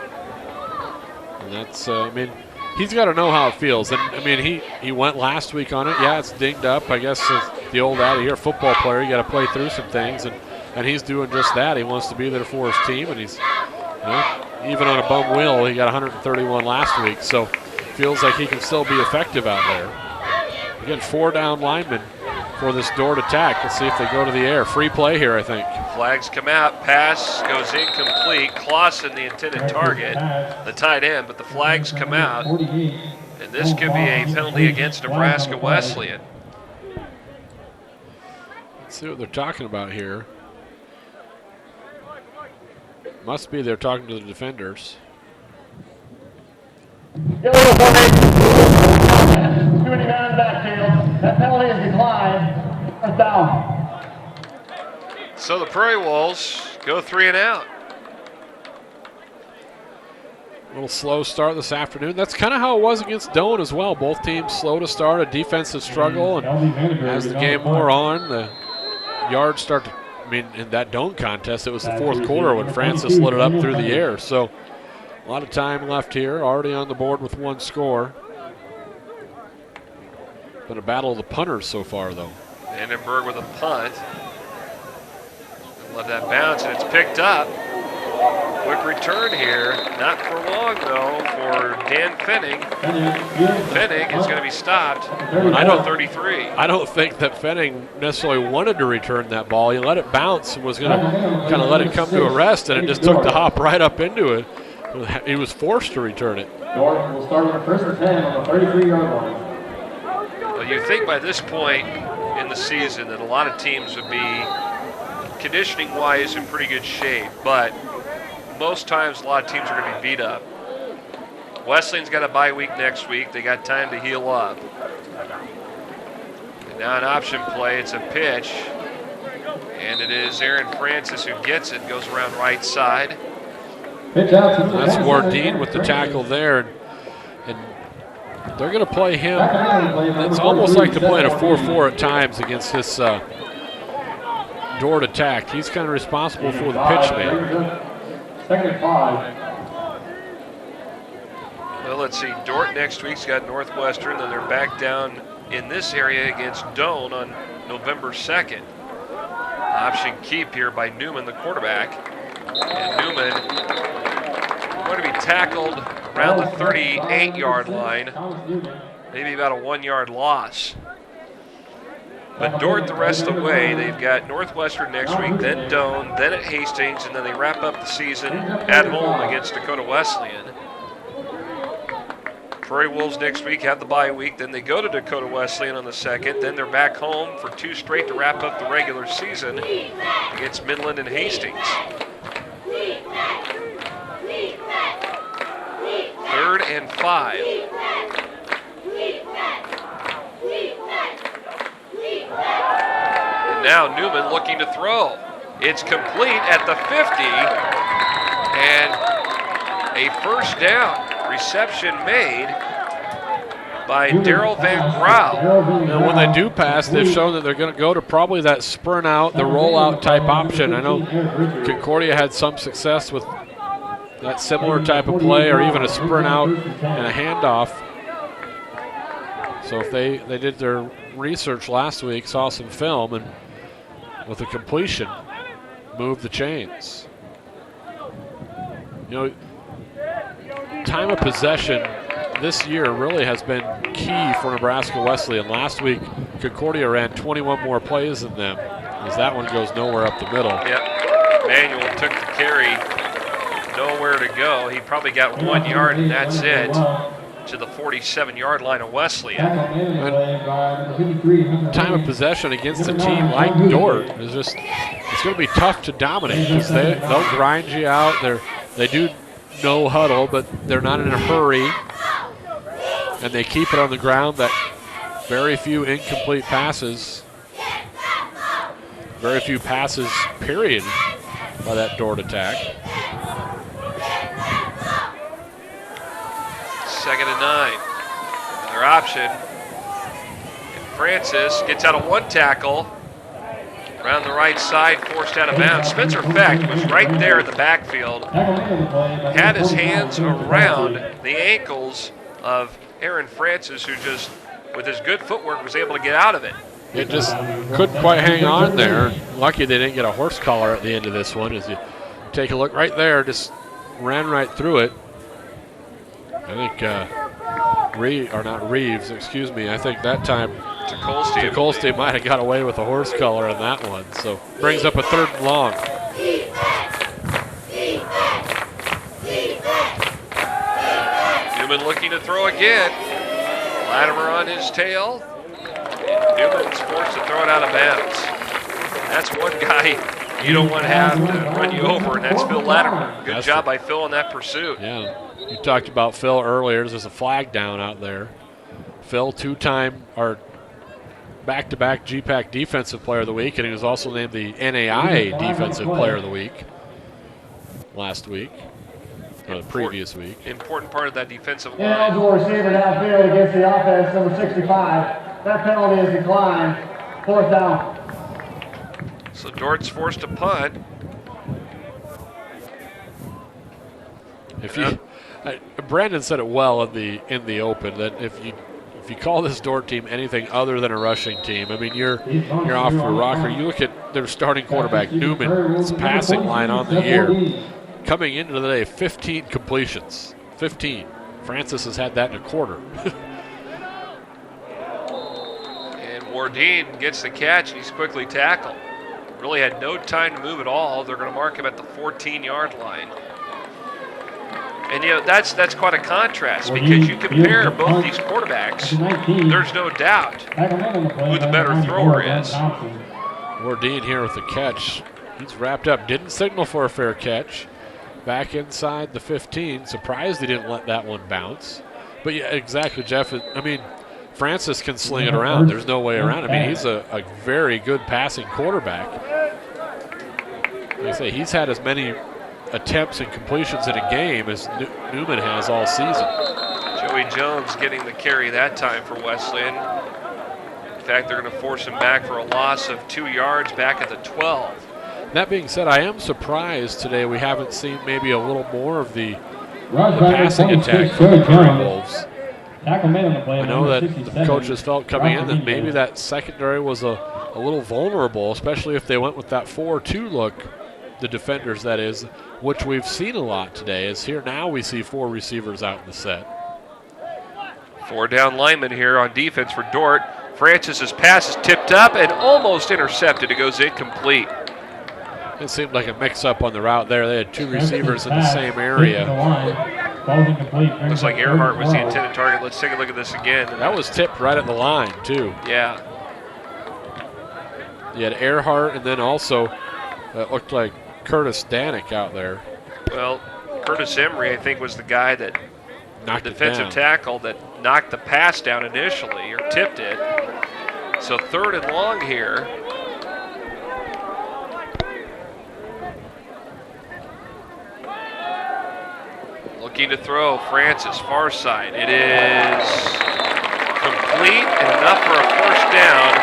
Speaker 3: And that's, I mean, he's got to know how it feels. And, I mean, he went last week on it. Yeah, it's dinged up. I guess the old out-of-here football player, you got to play through some things. And he's doing just that. He wants to be there for his team, and he's, even on a bum wheel, he got 131 last week, so feels like he can still be effective out there. Again, 4 down linemen for this DORDT attack. Let's see if they go to the air. Free play here, I think.
Speaker 2: Flags come out. Pass goes incomplete. Clausen, the intended target, the tight end, but the flags come out, and this could be a penalty against Nebraska Wesleyan.
Speaker 3: Let's see what they're talking about here. Must be they're talking to the defenders.
Speaker 13: That penalty is declined. First down.
Speaker 2: So the Prairie Wolves go 3 and out.
Speaker 3: A little slow start this afternoon. That's kind of how it was against Doane as well. Both teams slow to start, a defensive struggle, and as the game wore on, the yards start to, I mean, in that Doane contest, it was the fourth quarter when Francis lit it up through the air. So a lot of time left here, already on the board with 1 score. Been a battle of the punters so far, though.
Speaker 2: Vandenberg with a punt. Let that bounce, and it's picked up. Quick return here. Not for long, though, for Dan Fenning. Fenning is going to be stopped at 33.
Speaker 3: I don't think that Fenning necessarily wanted to return that ball. He let it bounce and was going to kind of let it come to a rest, and it just took the hop right up into it. He was forced to return it.
Speaker 14: DORDT will start with 1st and 10 on the 33-yard line.
Speaker 2: Well, you think by this point in the season that a lot of teams would be conditioning-wise in pretty good shape, but most times a lot of teams are going to be beat up. Wesleyan's got a bye week next week. They got time to heal up. And now an option play. It's a pitch. And it is Aaron Francis who gets it. Goes around right side.
Speaker 3: That's Wardeen with the tackle there. And they're going to play him. It's almost like they're playing a 4-4 at times against this DORDT attack. He's kind of responsible for the pitch man.
Speaker 14: 2nd and 5.
Speaker 2: Well, let's see. DORDT next week's got Northwestern, then they're back down in this area against Doane on November 2nd. Option keep here by Newman, the quarterback. And Newman going to be tackled around the 38-yard line. Maybe about a 1-yard loss. But DORDT the rest of the way, they've got Northwestern next week, then Doane, then at Hastings, and then they wrap up the season at home against Dakota Wesleyan. Prairie Wolves next week have the bye week, then they go to Dakota Wesleyan on the 2nd, then they're back home for 2 straight to wrap up the regular season against Midland and Hastings. 3rd and 5. Now Newman looking to throw. It's complete at the 50, and a first down. Reception made by Daryl Van Grau.
Speaker 3: And when they do pass, they've shown that they're going to go to probably that sprint out, the rollout type option. I know Concordia had some success with that similar type of play, or even a sprint out and a handoff. So if they did their research last week, saw some film, and with a completion, move the chains. You know, time of possession this year really has been key for Nebraska Wesleyan. Last week, Concordia ran 21 more plays than them, as that one goes nowhere up the middle.
Speaker 2: Yep, Manuel took the carry, nowhere to go. He probably got 1 yard, and that's it, to the 47-yard line of Wesleyan.
Speaker 3: Time of possession against a team like DORDT is just, it's going to be tough to dominate, because they'll grind you out. They do no huddle, but they're not in a hurry, and they keep it on the ground. That very few incomplete passes, very few passes, period, by that DORDT attack.
Speaker 2: 2nd and 9. Another option. And Francis gets out of one tackle. Around the right side, forced out of bounds. Spencer Feck was right there in the backfield. Had his hands around the ankles of Aaron Francis, who just, with his good footwork, was able to get out of it.
Speaker 3: It just couldn't quite hang on there. Lucky they didn't get a horse collar at the end of this one. As you take a look right there, just ran right through it. I think Reeves, excuse me. I think that time Tukolsky might have got away with a horse collar on that one. So brings up a 3rd and long.
Speaker 2: Newman looking to throw again. Latimer on his tail. And Newman's forced to throw it out of bounds. That's one guy you don't want to have to run you over, and that's Phil Latimer. Good job by Phil in that pursuit.
Speaker 3: Yeah, you talked about Phil earlier. There's a flag down out there. Phil, 2-time or back-to-back GPAC Defensive Player of the Week, and he was also named the NAIA Defensive Player of the Week last week, or the previous week.
Speaker 2: Important part of that defensive line.
Speaker 13: Eligible receiver downfield against the offense, number 65. That penalty is declined. 4th down.
Speaker 2: So DORDT's forced to punt.
Speaker 3: Brandon said it well in the open, that if you call this DORDT team anything other than a rushing team, I mean, you're off your rocker. You look at their starting quarterback, Newman's passing line on the year. Coming into the day, 15 completions. 15. Francis has had that in a quarter.
Speaker 2: And Wardeen gets the catch. He's quickly tackled. Really had no time to move at all. They're going to mark him at the 14-yard line. And, you know, that's quite a contrast, because you compare both these quarterbacks, there's no doubt who the better thrower is.
Speaker 3: Wardeen here with the catch. He's wrapped up. Didn't signal for a fair catch. Back inside the 15. Surprised he didn't let that one bounce. But, yeah, exactly, Jeff. I mean, Francis can sling it around. There's no way around it. I mean, he's a very good passing quarterback. Like I say, he's had as many attempts and completions in a game as Newman has all season.
Speaker 2: Joey Jones getting the carry that time for Wesleyan. In fact, they're going to force him back for a loss of 2 yards back at the 12.
Speaker 3: That being said, I am surprised today we haven't seen maybe a little more of the passing attack from the Prairie Wolves. I know that the coaches felt coming in that maybe that secondary was a little vulnerable, especially if they went with that 4-2 look, the defenders that is, which we've seen a lot today. Is here now we see 4 receivers out in the set.
Speaker 2: 4 down linemen here on defense for DORDT. Francis's pass is tipped up and almost intercepted. It goes incomplete.
Speaker 3: It seemed like a mix-up on the route there. They had 2 receivers in the same area.
Speaker 2: Looks like Earhart was the intended target. Let's take a look at this again.
Speaker 3: That was tipped right at the line, too.
Speaker 2: Yeah.
Speaker 3: You had Earhart, and then also it looked like Curtis Danek out there.
Speaker 2: Well, Curtis Emery, I think, was the guy that
Speaker 3: knocked
Speaker 2: the defensive tackle that knocked the pass down initially, or tipped it. So 3rd and long here. Looking to throw, Francis, far side. It is complete and enough for a first down.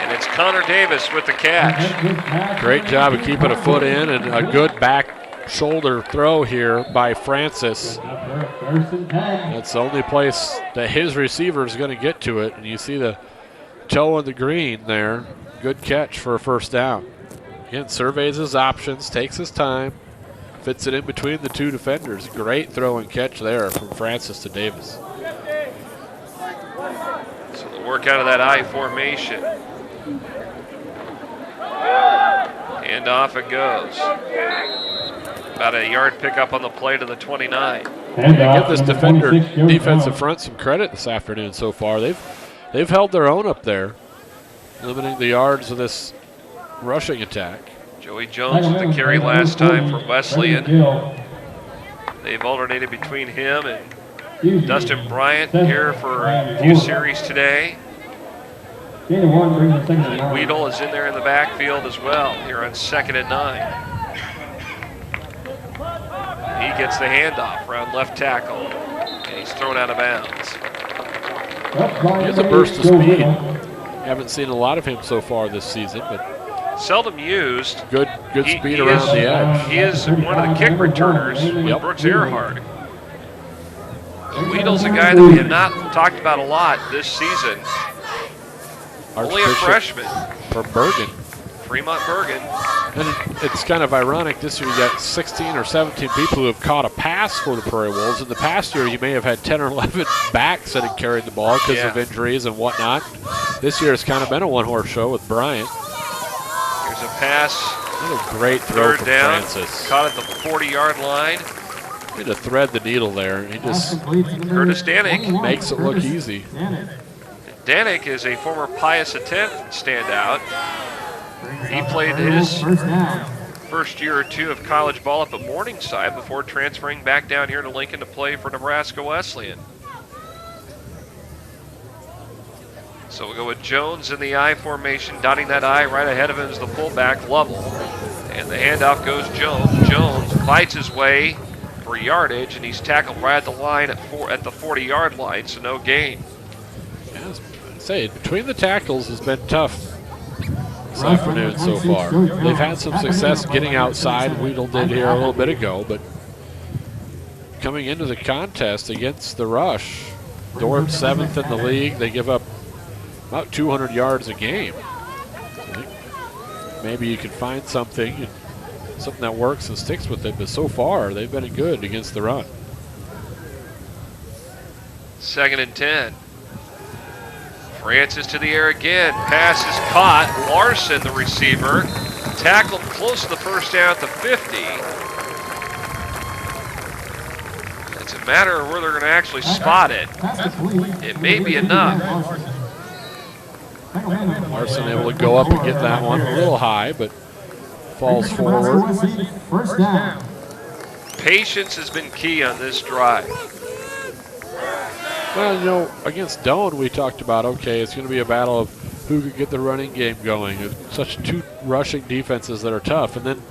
Speaker 2: And it's Connor Davis with the catch.
Speaker 3: Great job of keeping a foot in, and a good back shoulder throw here by Francis. That's the only place that his receiver is going to get to it. And you see the toe in the green there. Good catch for a first down. Again, surveys his options, takes his time, fits it in between the two defenders. Great throw and catch there from Francis to Davis.
Speaker 2: So the work out of that I formation. And off it goes. About a yard pickup on the play to the 29.
Speaker 3: Give this defensive front some credit this afternoon so far. They've held their own up there, limiting the yards of this rushing attack.
Speaker 2: Joey Jones with the carry last time for Wesleyan. They've alternated between him and Dustin Bryant here for a few series today. Weedle is in there in the backfield as well here on 2nd and 9. He gets the handoff around left tackle, and he's thrown out of bounds.
Speaker 3: He has a burst of speed. Haven't seen a lot of him so far this season, but
Speaker 2: seldom used.
Speaker 3: Good speed around the edge.
Speaker 2: He is one of the kick returners with Brooks Earhart. Weedle's a guy that we have not talked about a lot this season. Only a freshman.
Speaker 3: From Bergen.
Speaker 2: Fremont Bergen.
Speaker 3: And it's kind of ironic this year you got 16 or 17 people who have caught a pass for the Prairie Wolves. In the past year you may have had 10 or 11 backs that had carried the ball because of injuries and whatnot. This year it's kind of been a one-horse show with Bryant.
Speaker 2: Here's a pass.
Speaker 3: What a great throw from
Speaker 2: down.
Speaker 3: Francis.
Speaker 2: Caught at the 40-yard line.
Speaker 3: Need to thread the needle there. He just
Speaker 2: Curtis Danek
Speaker 3: makes it look easy.
Speaker 2: Danek is a former Pius X standout. He played his first year or two of college ball up at Morningside before transferring back down here to Lincoln to play for Nebraska Wesleyan. So we'll go with Jones in the I formation, dotting that I. Right ahead of him is the fullback, Lovell. And the handoff goes Jones. Jones fights his way for yardage, and he's tackled right at the line at the 40-yard line, so no gain.
Speaker 3: Yeah, say between the tackles has been tough this afternoon so far. They've had some success getting outside. Weedle did here a little bit ago, but coming into the contest against the rush, DORDT 7th in the league. They give up about 200 yards a game. So maybe you can find something that works and sticks with it, but so far they've been good against the run.
Speaker 2: 2nd and 10. Francis to the air again. Pass is caught. Larson, the receiver, tackled close to the first down at the 50. It's a matter of where they're going to actually spot it. It may be enough.
Speaker 3: Larson able to go up and get that one a little high, but falls forward.
Speaker 13: First down.
Speaker 2: Patience has been key on this drive.
Speaker 3: Well, against Doane we talked about, okay, it's going to be a battle of who could get the running game going. Such two rushing defenses that are tough. And then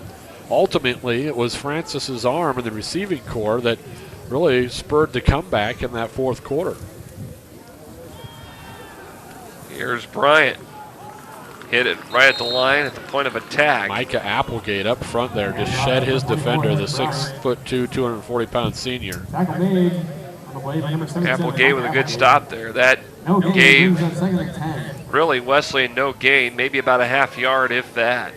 Speaker 3: ultimately it was Francis's arm and the receiving core that really spurred the comeback in that fourth quarter.
Speaker 2: Here's Bryant. Hit it right at the line at the point of attack.
Speaker 3: Micah Applegate up front there just shed his defender, the 6'2", 240-pound senior.
Speaker 2: Applegate with a good stop there. That gave really Wesleyan no gain, maybe about a half yard if that.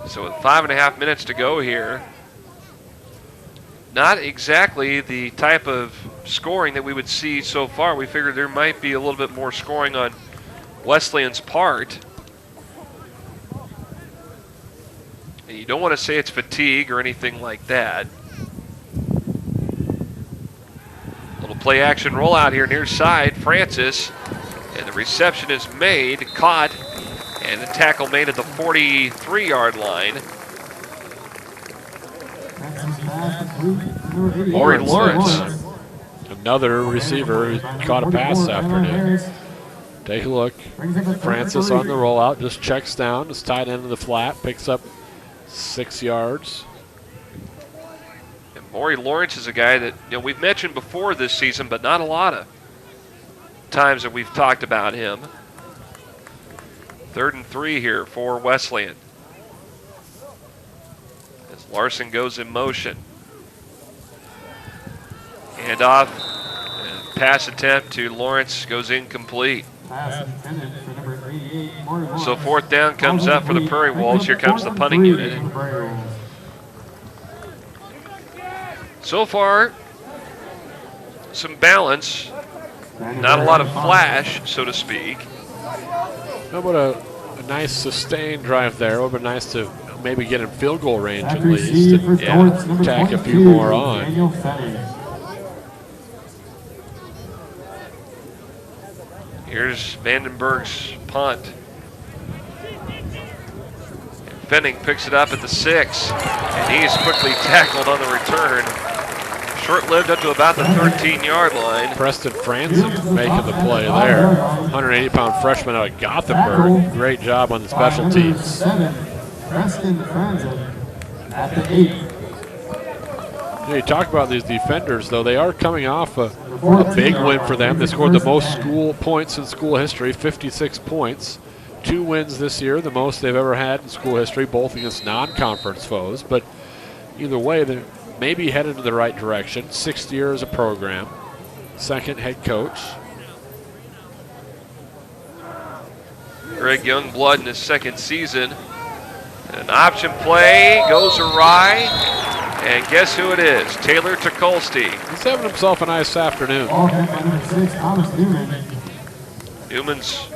Speaker 2: So with 5.5 minutes to go here, not exactly the type of scoring that we would see so far. We figured there might be a little bit more scoring on Wesleyan's part. And you don't want to say it's fatigue or anything like that. Little play action rollout here near side. Francis, and the reception is made, caught, and the tackle made at the 43-yard line. Maury Lawrence.
Speaker 3: Another receiver who caught a pass this afternoon. Take a look. Francis on the rollout, just checks down, is tied into the flat, picks up 6 yards.
Speaker 2: And Maury Lawrence is a guy that we've mentioned before this season, but not a lot of times that we've talked about him. 3rd and 3 here for Wesleyan. As Larson goes in motion. Hand off. And pass attempt to Lawrence goes incomplete. So 4th down comes up for the Prairie Wolves. Here comes the punting unit. So far, some balance. Not a lot of flash, so to speak.
Speaker 3: How about a nice sustained drive there? It would have been nice to maybe get in field goal range at least. And, yeah, tack a few more on.
Speaker 2: Here's Vandenberg's punt. Fenning picks it up at the 6, and he's quickly tackled on the return. Short-lived up to about the 13-yard line.
Speaker 3: Preston Franzen making the play there. 180-pound freshman out of Gothenburg. Great job on the special teams.
Speaker 13: Preston Franzen at the 8.
Speaker 3: You talk about these defenders, though. They are coming off a big win for them. They scored the most school points in school history, 56 points. 2 wins this year, the most they've ever had in school history, both against non-conference foes. But either way, they're maybe headed in the right direction. 6th year as a program, 2nd head coach.
Speaker 2: Greg Youngblood in his 2nd season. An option play goes awry. And guess who it is? Taylor Tukolsky.
Speaker 3: He's having himself a nice afternoon.
Speaker 2: Newman's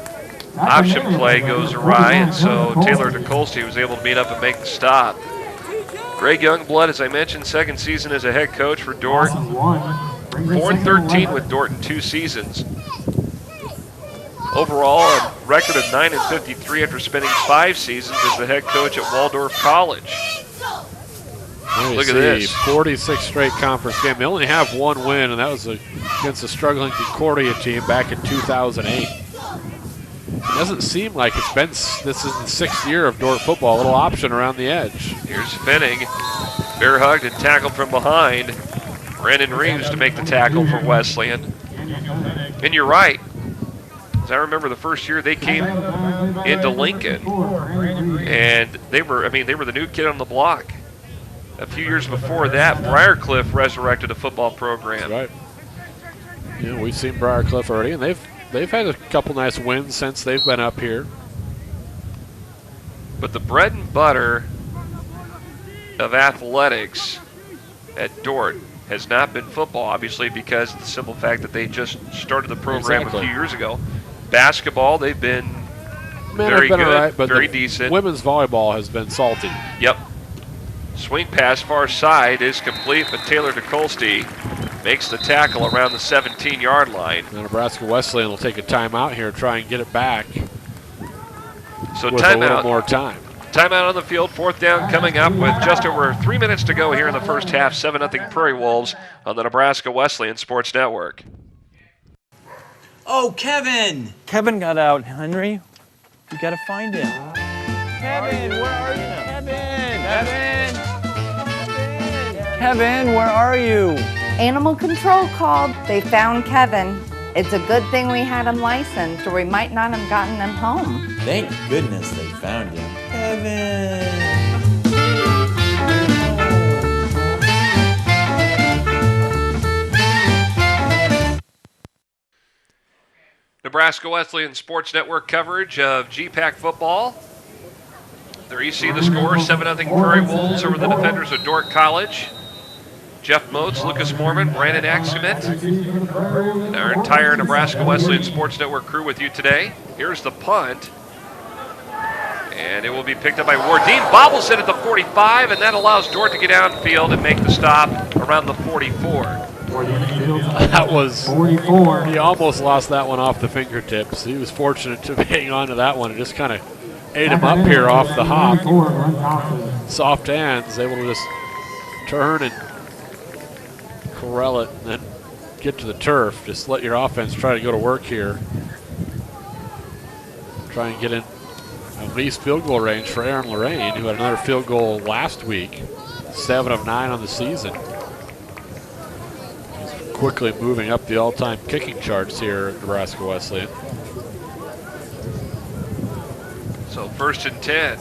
Speaker 2: option play goes awry, and so Taylor Tukolsky was able to meet up and make the stop. Greg Youngblood, as I mentioned, 2nd season as a head coach for Dort. 4-13 with Dort in 2 seasons. Overall, a record of 9-53 after spending 5 seasons as the head coach at Waldorf College. Look at this.
Speaker 3: 46 straight conference game. They only have 1 win, and that was against a struggling Concordia team back in 2008. It doesn't seem like it's been, this is the 6th year of Dort football. A little option around the edge.
Speaker 2: Here's Fenning. Bear hugged and tackled from behind. Brandon Reeves to make the tackle for Wesleyan. And you're right. As I remember the first year they came into Lincoln, and they were the new kid on the block. A few years before that, Briarcliff resurrected a football program.
Speaker 3: That's right. Yeah, we've seen Briarcliff already, and they've had a couple nice wins since they've been up here.
Speaker 2: But the bread and butter of athletics at Dort has not been football, obviously, because of the simple fact that they just started the program a few years ago. Basketball, they've been very good,
Speaker 3: right, but
Speaker 2: very decent.
Speaker 3: Women's volleyball has been salty.
Speaker 2: Yep. Swing pass far side is complete, but Taylor Tukolsky makes the tackle around the 17-yard line.
Speaker 3: Now Nebraska Wesleyan will take a timeout here, try and get it back.
Speaker 2: So
Speaker 3: with a little more time.
Speaker 2: Timeout on the field, 4th down coming up with just over 3 minutes to go here in the first half. 7-0 Prairie Wolves on the Nebraska Wesleyan Sports Network.
Speaker 15: Oh, Kevin!
Speaker 16: Kevin got out, Henry. You gotta find him. Kevin, where are you? Kevin, where are you?
Speaker 17: Animal control called. They found Kevin. It's a good thing we had him licensed, or we might not have gotten him home.
Speaker 15: Thank goodness they found him. Kevin!
Speaker 2: Nebraska Wesleyan Sports Network coverage of GPAC football. There you see the score, 7-0 Prairie Wolves over the defenders of Dort College. Jeff Motes, Lucas Mormon, Brandon Axement, and our entire Nebraska Wesleyan Sports Network crew with you today. Here's the punt. And it will be picked up by Wardeen. Bobbles it at the 45, and that allows Dort to get downfield and make the stop around the 44.
Speaker 3: That was 44. He almost lost that one off the fingertips. He was fortunate to hang on to that one and just kind of ate him up here off the hop. Soft hands, able to just turn and corral it and then get to the turf. Just let your offense try to go to work here. Try and get in at least field goal range for Aaron Lorraine, who had another field goal last week, 7 of 9 on the season. He's quickly moving up the all-time kicking charts here at Nebraska Wesleyan.
Speaker 2: So 1st and 10.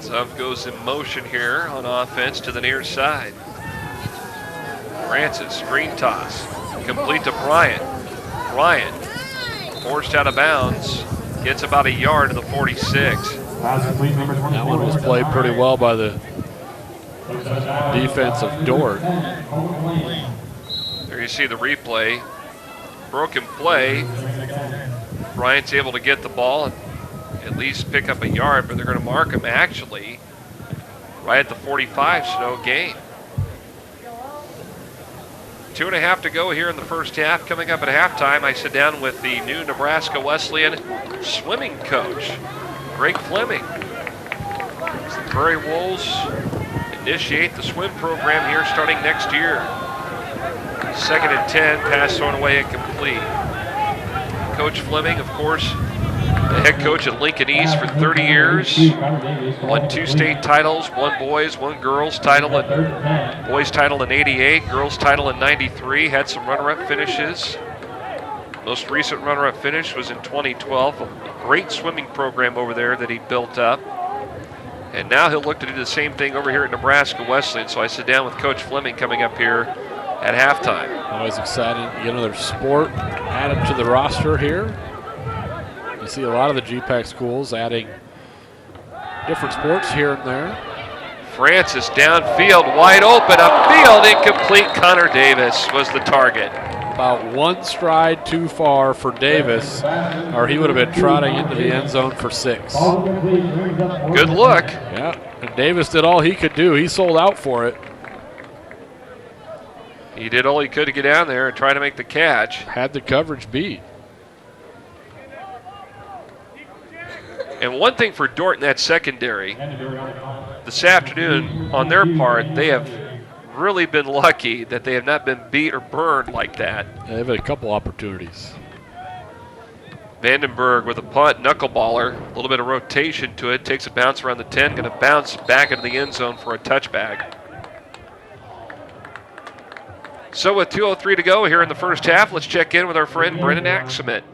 Speaker 2: Zuff goes in motion here on offense to the near side. Francis, screen toss, complete to Bryant. Bryant forced out of bounds, gets about a yard to the 46.
Speaker 3: That one was played pretty well by the defense of DORDT.
Speaker 2: There you see the replay. Broken play. Bryant's able to get the ball and at least pick up a yard, but they're going to mark him actually right at the 45, so no gain. 2.5 to go here in the first half. Coming up at halftime, I sit down with the new Nebraska Wesleyan swimming coach, Greg Fleming. As the Prairie Wolves initiate the swim program here starting next year. 2nd and 10, pass thrown away incomplete. Coach Fleming, of course, the head coach at Lincoln East for 30 years. Won 2 state titles, 1 boys, 1 girls title, and boys title in '88, girls title in '93. Had some runner-up finishes. Most recent runner-up finish was in 2012. A great swimming program over there that he built up. And now he'll look to do the same thing over here at Nebraska Wesleyan. So I sit down with Coach Fleming coming up here at halftime.
Speaker 3: Always exciting to get another sport added to the roster here. You see a lot of the GPAC schools adding different sports here and there.
Speaker 2: Francis downfield, wide open, upfield, incomplete. Connor Davis was the target.
Speaker 3: About 1 stride too far for Davis, or he would have been trotting into the end zone for 6.
Speaker 2: Good look.
Speaker 3: Yeah, and Davis did all he could do. He sold out for it.
Speaker 2: He did all he could to get down there and try to make the catch.
Speaker 3: Had the coverage beat.
Speaker 2: And one thing for DORDT in that secondary, this afternoon on their part, they have really been lucky that they have not been beat or burned like that.
Speaker 3: They've had a couple opportunities.
Speaker 2: Vandenberg with a punt, knuckleballer, a little bit of rotation to it, takes a bounce around the 10, going to bounce back into the end zone for a touchback. So with 2:03 to go here in the first half, let's check in with our friend Brendan Axemet.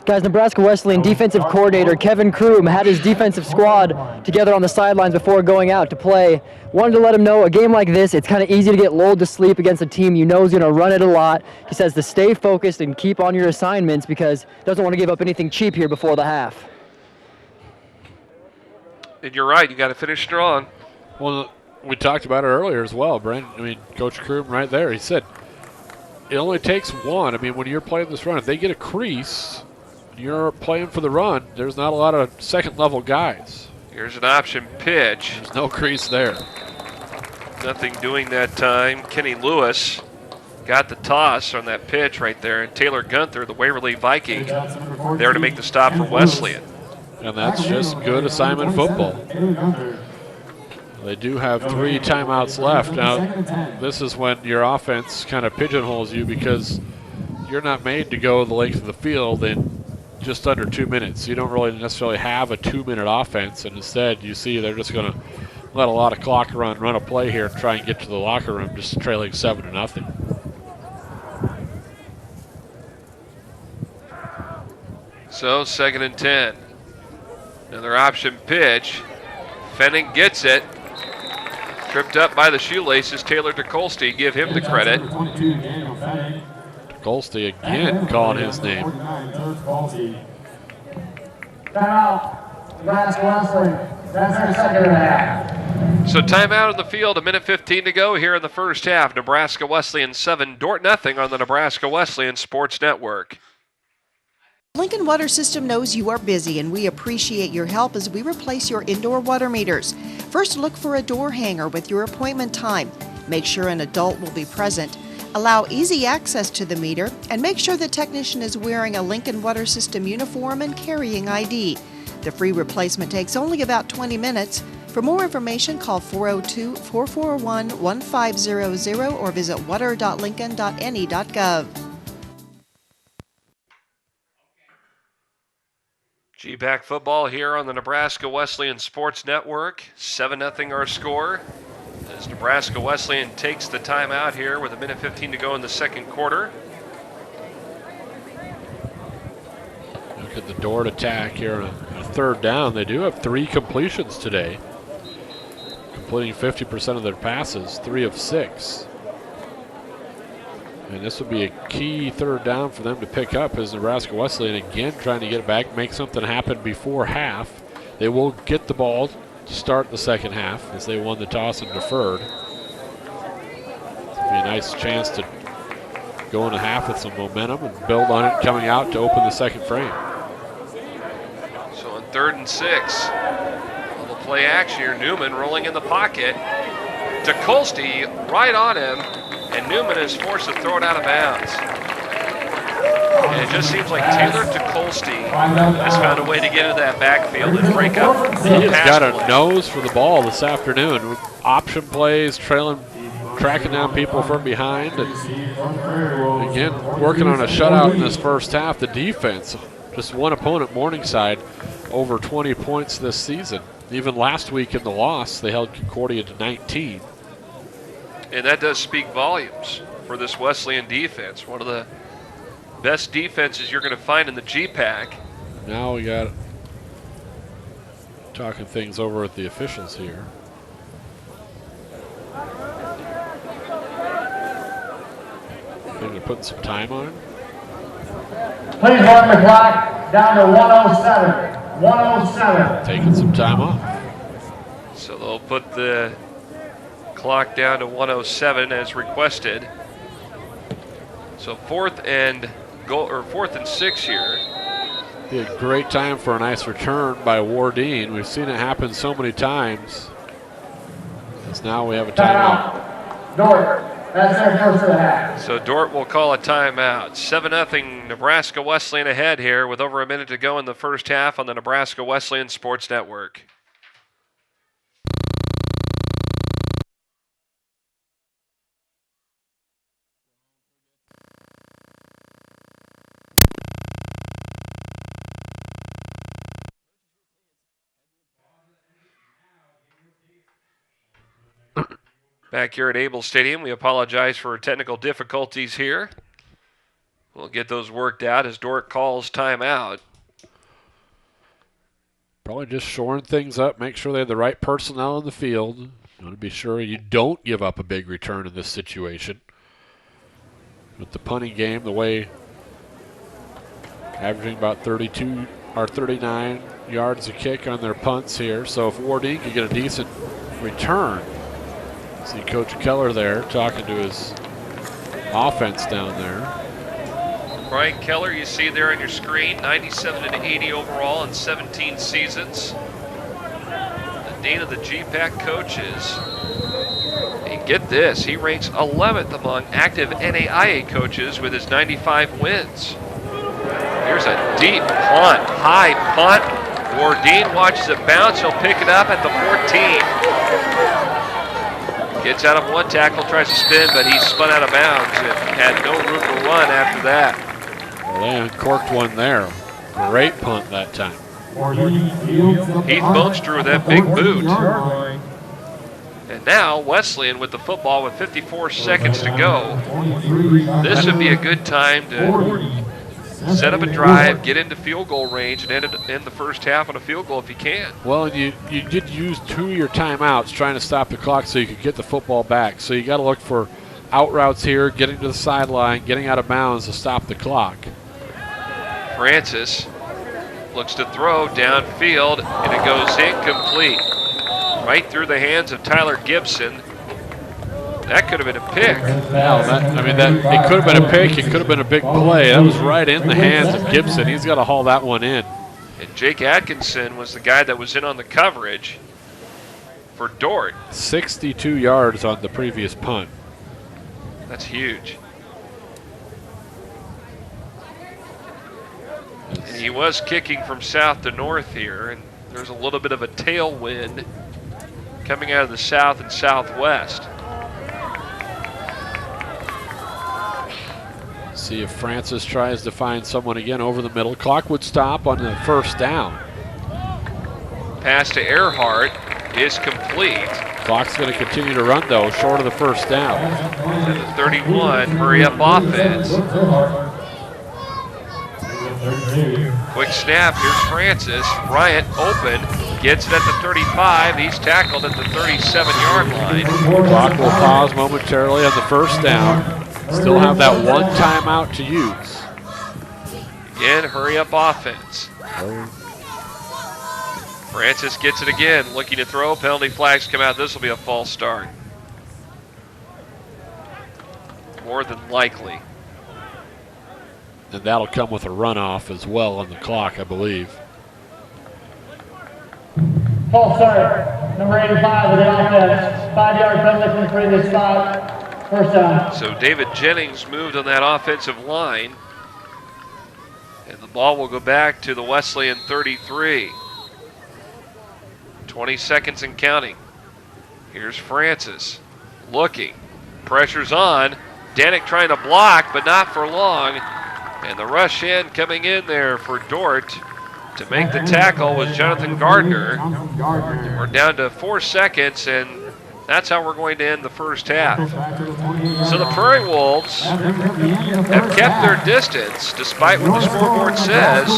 Speaker 4: Guys, Nebraska Wesleyan defensive coordinator Kevin Kroom had his defensive squad together on the sidelines before going out to play. Wanted to let him know a game like this, it's kind of easy to get lulled to sleep against a team you know is going to run it a lot. He says to stay focused and keep on your assignments because he doesn't want to give up anything cheap here before the half.
Speaker 2: And you're right, you got to finish strong.
Speaker 3: Well, we talked about it earlier as well, Brent. I mean, Coach Kroom right there, he said it only takes 1. I mean, when you're playing this run, if they get a crease, you're playing for the run, there's not a lot of second-level guys.
Speaker 2: Here's an option pitch.
Speaker 3: There's no crease there.
Speaker 2: Nothing doing that time. Kenny Lewis got the toss on that pitch right there. And Taylor Gunther, the Waverly Viking, there to make the stop for Wesleyan.
Speaker 3: And that's just good assignment football. They do have 3 timeouts left. Now, this is when your offense kind of pigeonholes you because you're not made to go the length of the field in just under 2 minutes. You don't really necessarily have a 2-minute offense, and instead you see they're just going to let a lot of clock run a play here and try and get to the locker room just trailing 7-0.
Speaker 2: So 2nd and 10. Another option pitch. Fenning gets it. Tripped up by the shoelaces. Taylor DeColsty, give him the credit.
Speaker 3: DeColsty again calling his name.
Speaker 13: Timeout, Nebraska Wesleyan. That's our second half.
Speaker 2: So timeout on the field, 1:15 to go here in the first half. Nebraska Wesleyan 7, DORDT nothing on the Nebraska Wesleyan Sports Network.
Speaker 12: Lincoln Water System knows you are busy, and we appreciate your help as we replace your indoor water meters. First, look for a door hanger with your appointment time. Make sure an adult will be present. Allow easy access to the meter, and make sure the technician is wearing a Lincoln Water System uniform and carrying ID. The free replacement takes only about 20 minutes. For more information, call 402-441-1500 or visit water.lincoln.ne.gov.
Speaker 2: GPAC football here on the Nebraska Wesleyan Sports Network. 7-0 our score as Nebraska Wesleyan takes the timeout here with 1:15 to go in the second quarter.
Speaker 3: Look at the DORDT attack here on a third down. They do have 3 completions today, completing 50% of their passes, 3 of 6. And this will be a key third down for them to pick up as Nebraska Wesleyan again trying to get back, make something happen before half. They will get the ball to start the second half as they won the toss and deferred. It'll be a nice chance to go into half with some momentum and build on it coming out to open the second frame.
Speaker 2: So on 3rd and 6, a little play action here. Newman rolling in the pocket. Tukolsky right on him, and Newman is forced to throw it out of bounds. And it just seems like Taylor Tukolsky has found a way to get into that backfield and break up the pass
Speaker 3: He has got a
Speaker 2: play.
Speaker 3: nose for the ball this afternoon. Option plays, tracking down people from behind. And again, working on a shutout in this first half. The defense, just one opponent, Morningside, over 20 points this season. Even last week in the loss, they held Concordia to 19.
Speaker 2: And that does speak volumes for this Wesleyan defense. One of the best defenses you're going to find in the GPAC.
Speaker 3: Now we got talking things over with the officials here. They're going to put some time on.
Speaker 13: Please run the clock down to 107. 107.
Speaker 3: Taking some time off.
Speaker 2: So they'll put the clock down to 107 as requested. So 4th and 6 here.
Speaker 3: Be a great time for a nice return by Wardeen. We've seen it happen so many times. As now we have a timeout.
Speaker 13: DORDT. That's their first of the half.
Speaker 2: So DORDT will call a timeout. 7-0 Nebraska Wesleyan ahead here with over a minute to go in the first half on the Nebraska Wesleyan Sports Network. Back here at Able Stadium, we apologize for technical difficulties here. We'll get those worked out as DORDT calls timeout.
Speaker 3: Probably just shoring things up, make sure they have the right personnel in the field. You want to be sure you don't give up a big return in this situation. With the punting game, the way averaging about 32 or 39 yards a kick on their punts here. So if Wardeen can get a decent return, see Coach Keller there talking to his offense down there.
Speaker 2: Brian Keller, you see there on your screen, 97-80 overall in 17 seasons. The dean of the GPAC coaches. And get this, he ranks 11th among active NAIA coaches with his 95 wins. Here's a deep punt, high punt. Wardeen watches it bounce. He'll pick it up at the 14. Gets out of one tackle, tries to spin, but he's spun out of bounds and had no room to run after that.
Speaker 3: Well, they uncorked one there. Great punt that time.
Speaker 2: Heath Bonestra with that big boot. And now Wesleyan with the football with 54 seconds to go. This would be a good time to set up a drive, get into field goal range, and end the first half on a field goal if you can.
Speaker 3: Well, and you did use 2 of your timeouts trying to stop the clock so you could get the football back. So you got to look for out routes here, getting to the sideline, getting out of bounds to stop the clock.
Speaker 2: Francis looks to throw downfield, and it goes incomplete. Right through the hands of Tyler Gibson. That could have been a pick.
Speaker 3: Well, it could have been a pick. It could have been a big play. That was right in the hands of Gibson. He's got to haul that one in.
Speaker 2: And Jake Atkinson was the guy that was in on the coverage for DORDT.
Speaker 3: 62 yards on the previous punt.
Speaker 2: That's huge. And he was kicking from south to north here, and there's a little bit of a tailwind coming out of the south and southwest.
Speaker 3: See if Francis tries to find someone again over the middle. Clock would stop on the first down.
Speaker 2: Pass to Earhart is complete.
Speaker 3: Clock's going to continue to run, though, short of the first down.
Speaker 2: And the 31 hurry-up offense. Quick snap, here's Francis. Bryant open, gets it at the 35. He's tackled at the 37-yard line.
Speaker 3: Clock will pause momentarily on the first down. Still have that one timeout to use.
Speaker 2: Again, hurry-up offense. Francis gets it again, looking to throw. Penalty flags come out. This will be a false start. More than likely.
Speaker 3: And that'll come with a runoff as well on the clock, I believe.
Speaker 13: False start, number 85 of the offense. 5-yard penalty from the previous spot. First down.
Speaker 2: So David Jennings moved on that offensive line. And the ball will go back to the Wesleyan 33. 20 seconds and counting. Here's Francis looking. Pressure's on. Danik trying to block, but not for long. And the rush in coming in there for DORDT to make the tackle was Jonathan Gardner. We're down to 4 seconds, and that's how we're going to end the first half. So the Prairie Wolves have kept their distance despite what the scoreboard says.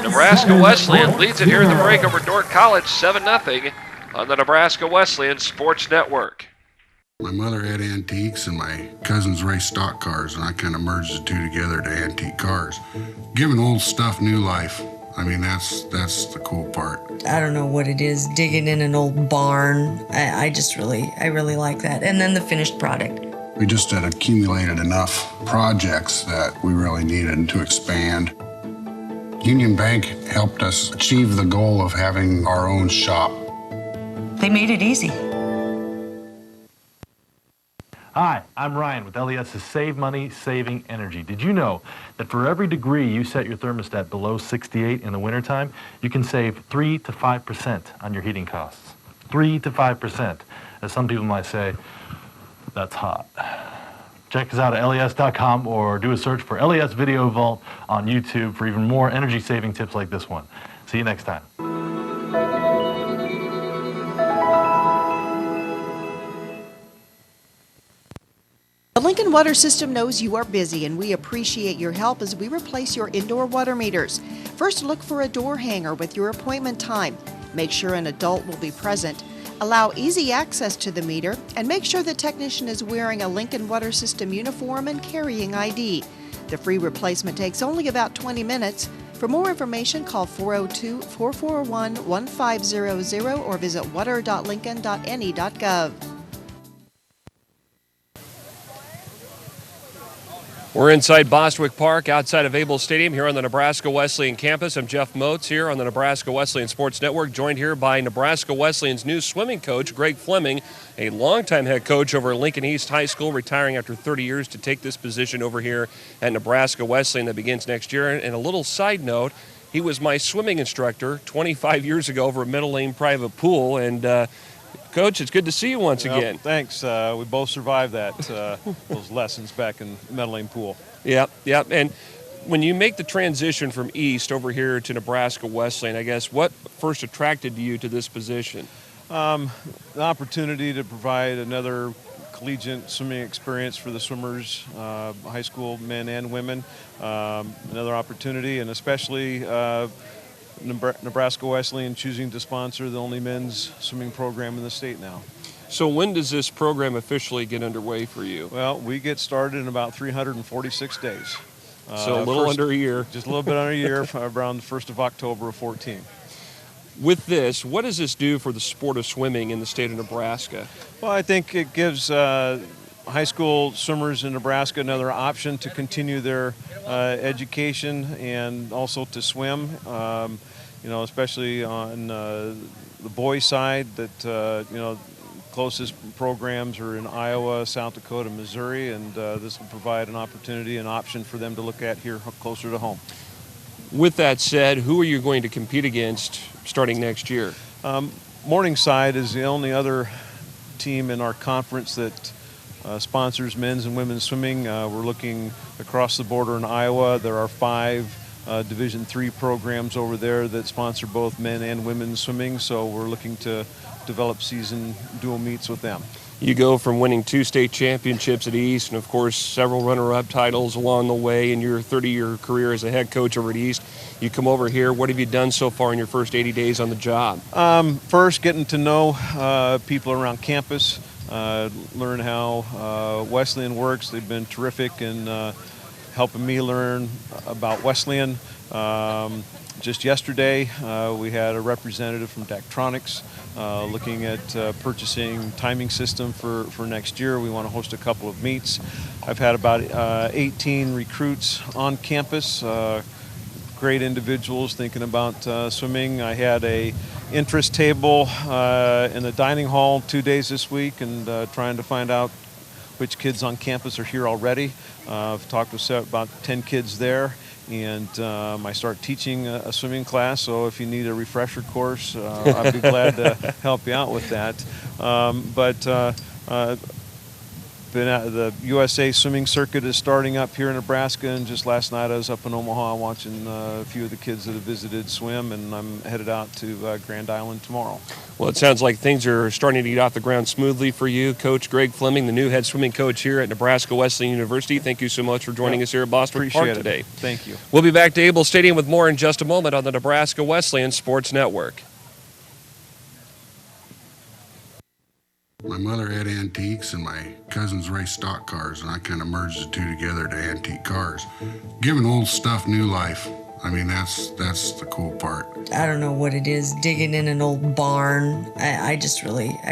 Speaker 2: Nebraska Wesleyan leads it here in the break over DORDT College 7-0 on the Nebraska Wesleyan Sports Network.
Speaker 5: My mother had antiques and my cousins raced stock cars, and I kind of merged the two together to antique cars. Giving old stuff new life. I mean, that's the cool part.
Speaker 6: I don't know what it is, digging in an old barn. I really like that. And then the finished product.
Speaker 5: We just had accumulated enough projects that we really needed to expand. Union Bank helped us achieve the goal of having our own shop.
Speaker 6: They made it easy.
Speaker 9: Hi, I'm Ryan with LES's Save Money, Saving Energy. Did you know that for every degree you set your thermostat below 68 in the wintertime, you can save 3 to 5% on your heating costs? 3 to 5%. As some people might say, that's hot. Check us out at les.com or do a search for LES Video Vault on YouTube for even more energy-saving tips like this one. See you next time.
Speaker 12: The Lincoln Water System knows you are busy, and we appreciate your help as we replace your indoor water meters. First, look for a door hanger with your appointment time. Make sure an adult will be present. Allow easy access to the meter, and make sure the technician is wearing a Lincoln Water System uniform and carrying ID. The free replacement takes only about 20 minutes. For more information, call 402-441-1500 or visit water.lincoln.ne.gov.
Speaker 2: We're inside Bostwick Park, outside of Able Stadium, here on the Nebraska Wesleyan campus. I'm Jeff Moats here on the Nebraska Wesleyan Sports Network, joined here by Nebraska Wesleyan's new swimming coach, Greg Fleming, a longtime head coach over at Lincoln East High School, retiring after 30 years to take this position over here at Nebraska Wesleyan that begins next year. And a little side note, he was my swimming instructor 25 years ago over at Middle Lane Private Pool, and Coach, it's good to see you once again.
Speaker 18: Thanks. We both survived that those lessons back in Meadow Lane Pool.
Speaker 2: Yep. And when you make the transition from East over here to Nebraska Wesleyan, I guess, what first attracted you to this position?
Speaker 18: The opportunity to provide another collegiate swimming experience for the swimmers, high school men and women. Another opportunity, and especially Nebraska Wesleyan choosing to sponsor the only men's swimming program in the state now.
Speaker 2: So when does this program officially get underway for you?
Speaker 18: Well, we get started in about 346 days.
Speaker 2: So a little under a year.
Speaker 18: Just a little bit under a year, around the 1st of October of 14.
Speaker 2: With this, what does this do for the sport of swimming in the state of Nebraska?
Speaker 18: Well, I think it gives high school swimmers in Nebraska another option to continue their education and also to swim, especially on the boys' side that, closest programs are in Iowa, South Dakota, Missouri, and this will provide an opportunity, an option for them to look at here closer to home.
Speaker 2: With that said, who are you going to compete against starting next year?
Speaker 18: Morningside is the only other team in our conference that sponsors men's and women's swimming. We're looking across the border in Iowa. There are 5 Division III programs over there that sponsor both men and women's swimming, so we're looking to develop season dual meets with them.
Speaker 2: You go from winning 2 state championships at East and, of course, several runner-up titles along the way in your 30-year career as a head coach over at East. You come over here. What have you done so far in your first 80 days on the job?
Speaker 18: First, getting to know people around campus, learn how Wesleyan works. They've been terrific in helping me learn about Wesleyan. Just yesterday, we had a representative from Daktronics looking at purchasing timing system for next year. We want to host a couple of meets. I've had about 18 recruits on campus, great individuals thinking about swimming. I had a interest table in the dining hall 2 days this week, and trying to find out which kids on campus are here already. I've talked with about 10 kids there. And I start teaching a swimming class, so if you need a refresher course, I'd be glad to help you out with that. The USA swimming circuit is starting up here in Nebraska, and just last night I was up in Omaha watching a few of the kids that have visited swim, and I'm headed out to Grand Island tomorrow.
Speaker 2: Well, it sounds like things are starting to get off the ground smoothly for you. Coach Greg Fleming, the new head swimming coach here at Nebraska Wesleyan University. Thank you so much for joining us here at Boston Park today.
Speaker 18: Thank you.
Speaker 2: We'll be back to Able Stadium with more in just a moment on the Nebraska Wesleyan Sports Network.
Speaker 5: My mother had antiques and my cousins raced stock cars, and I kind of merged the two together to antique cars. Giving old stuff new life. I mean, that's the cool part.
Speaker 6: I don't know what it is, digging in an old barn. I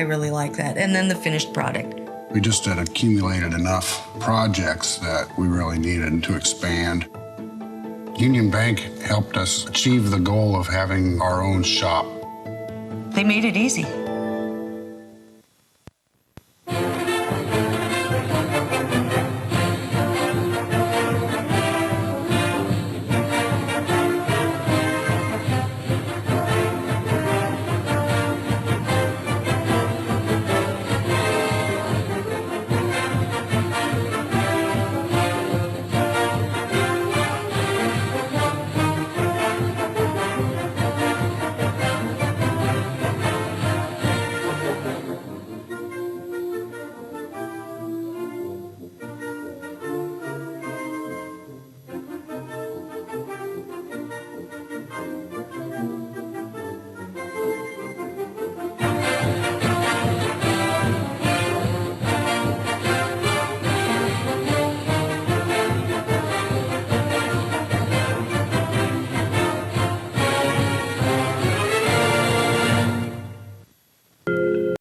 Speaker 6: really like that. And then the finished product.
Speaker 5: We just had accumulated enough projects that we really needed to expand. Union Bank helped us achieve the goal of having our own shop.
Speaker 6: They made it easy.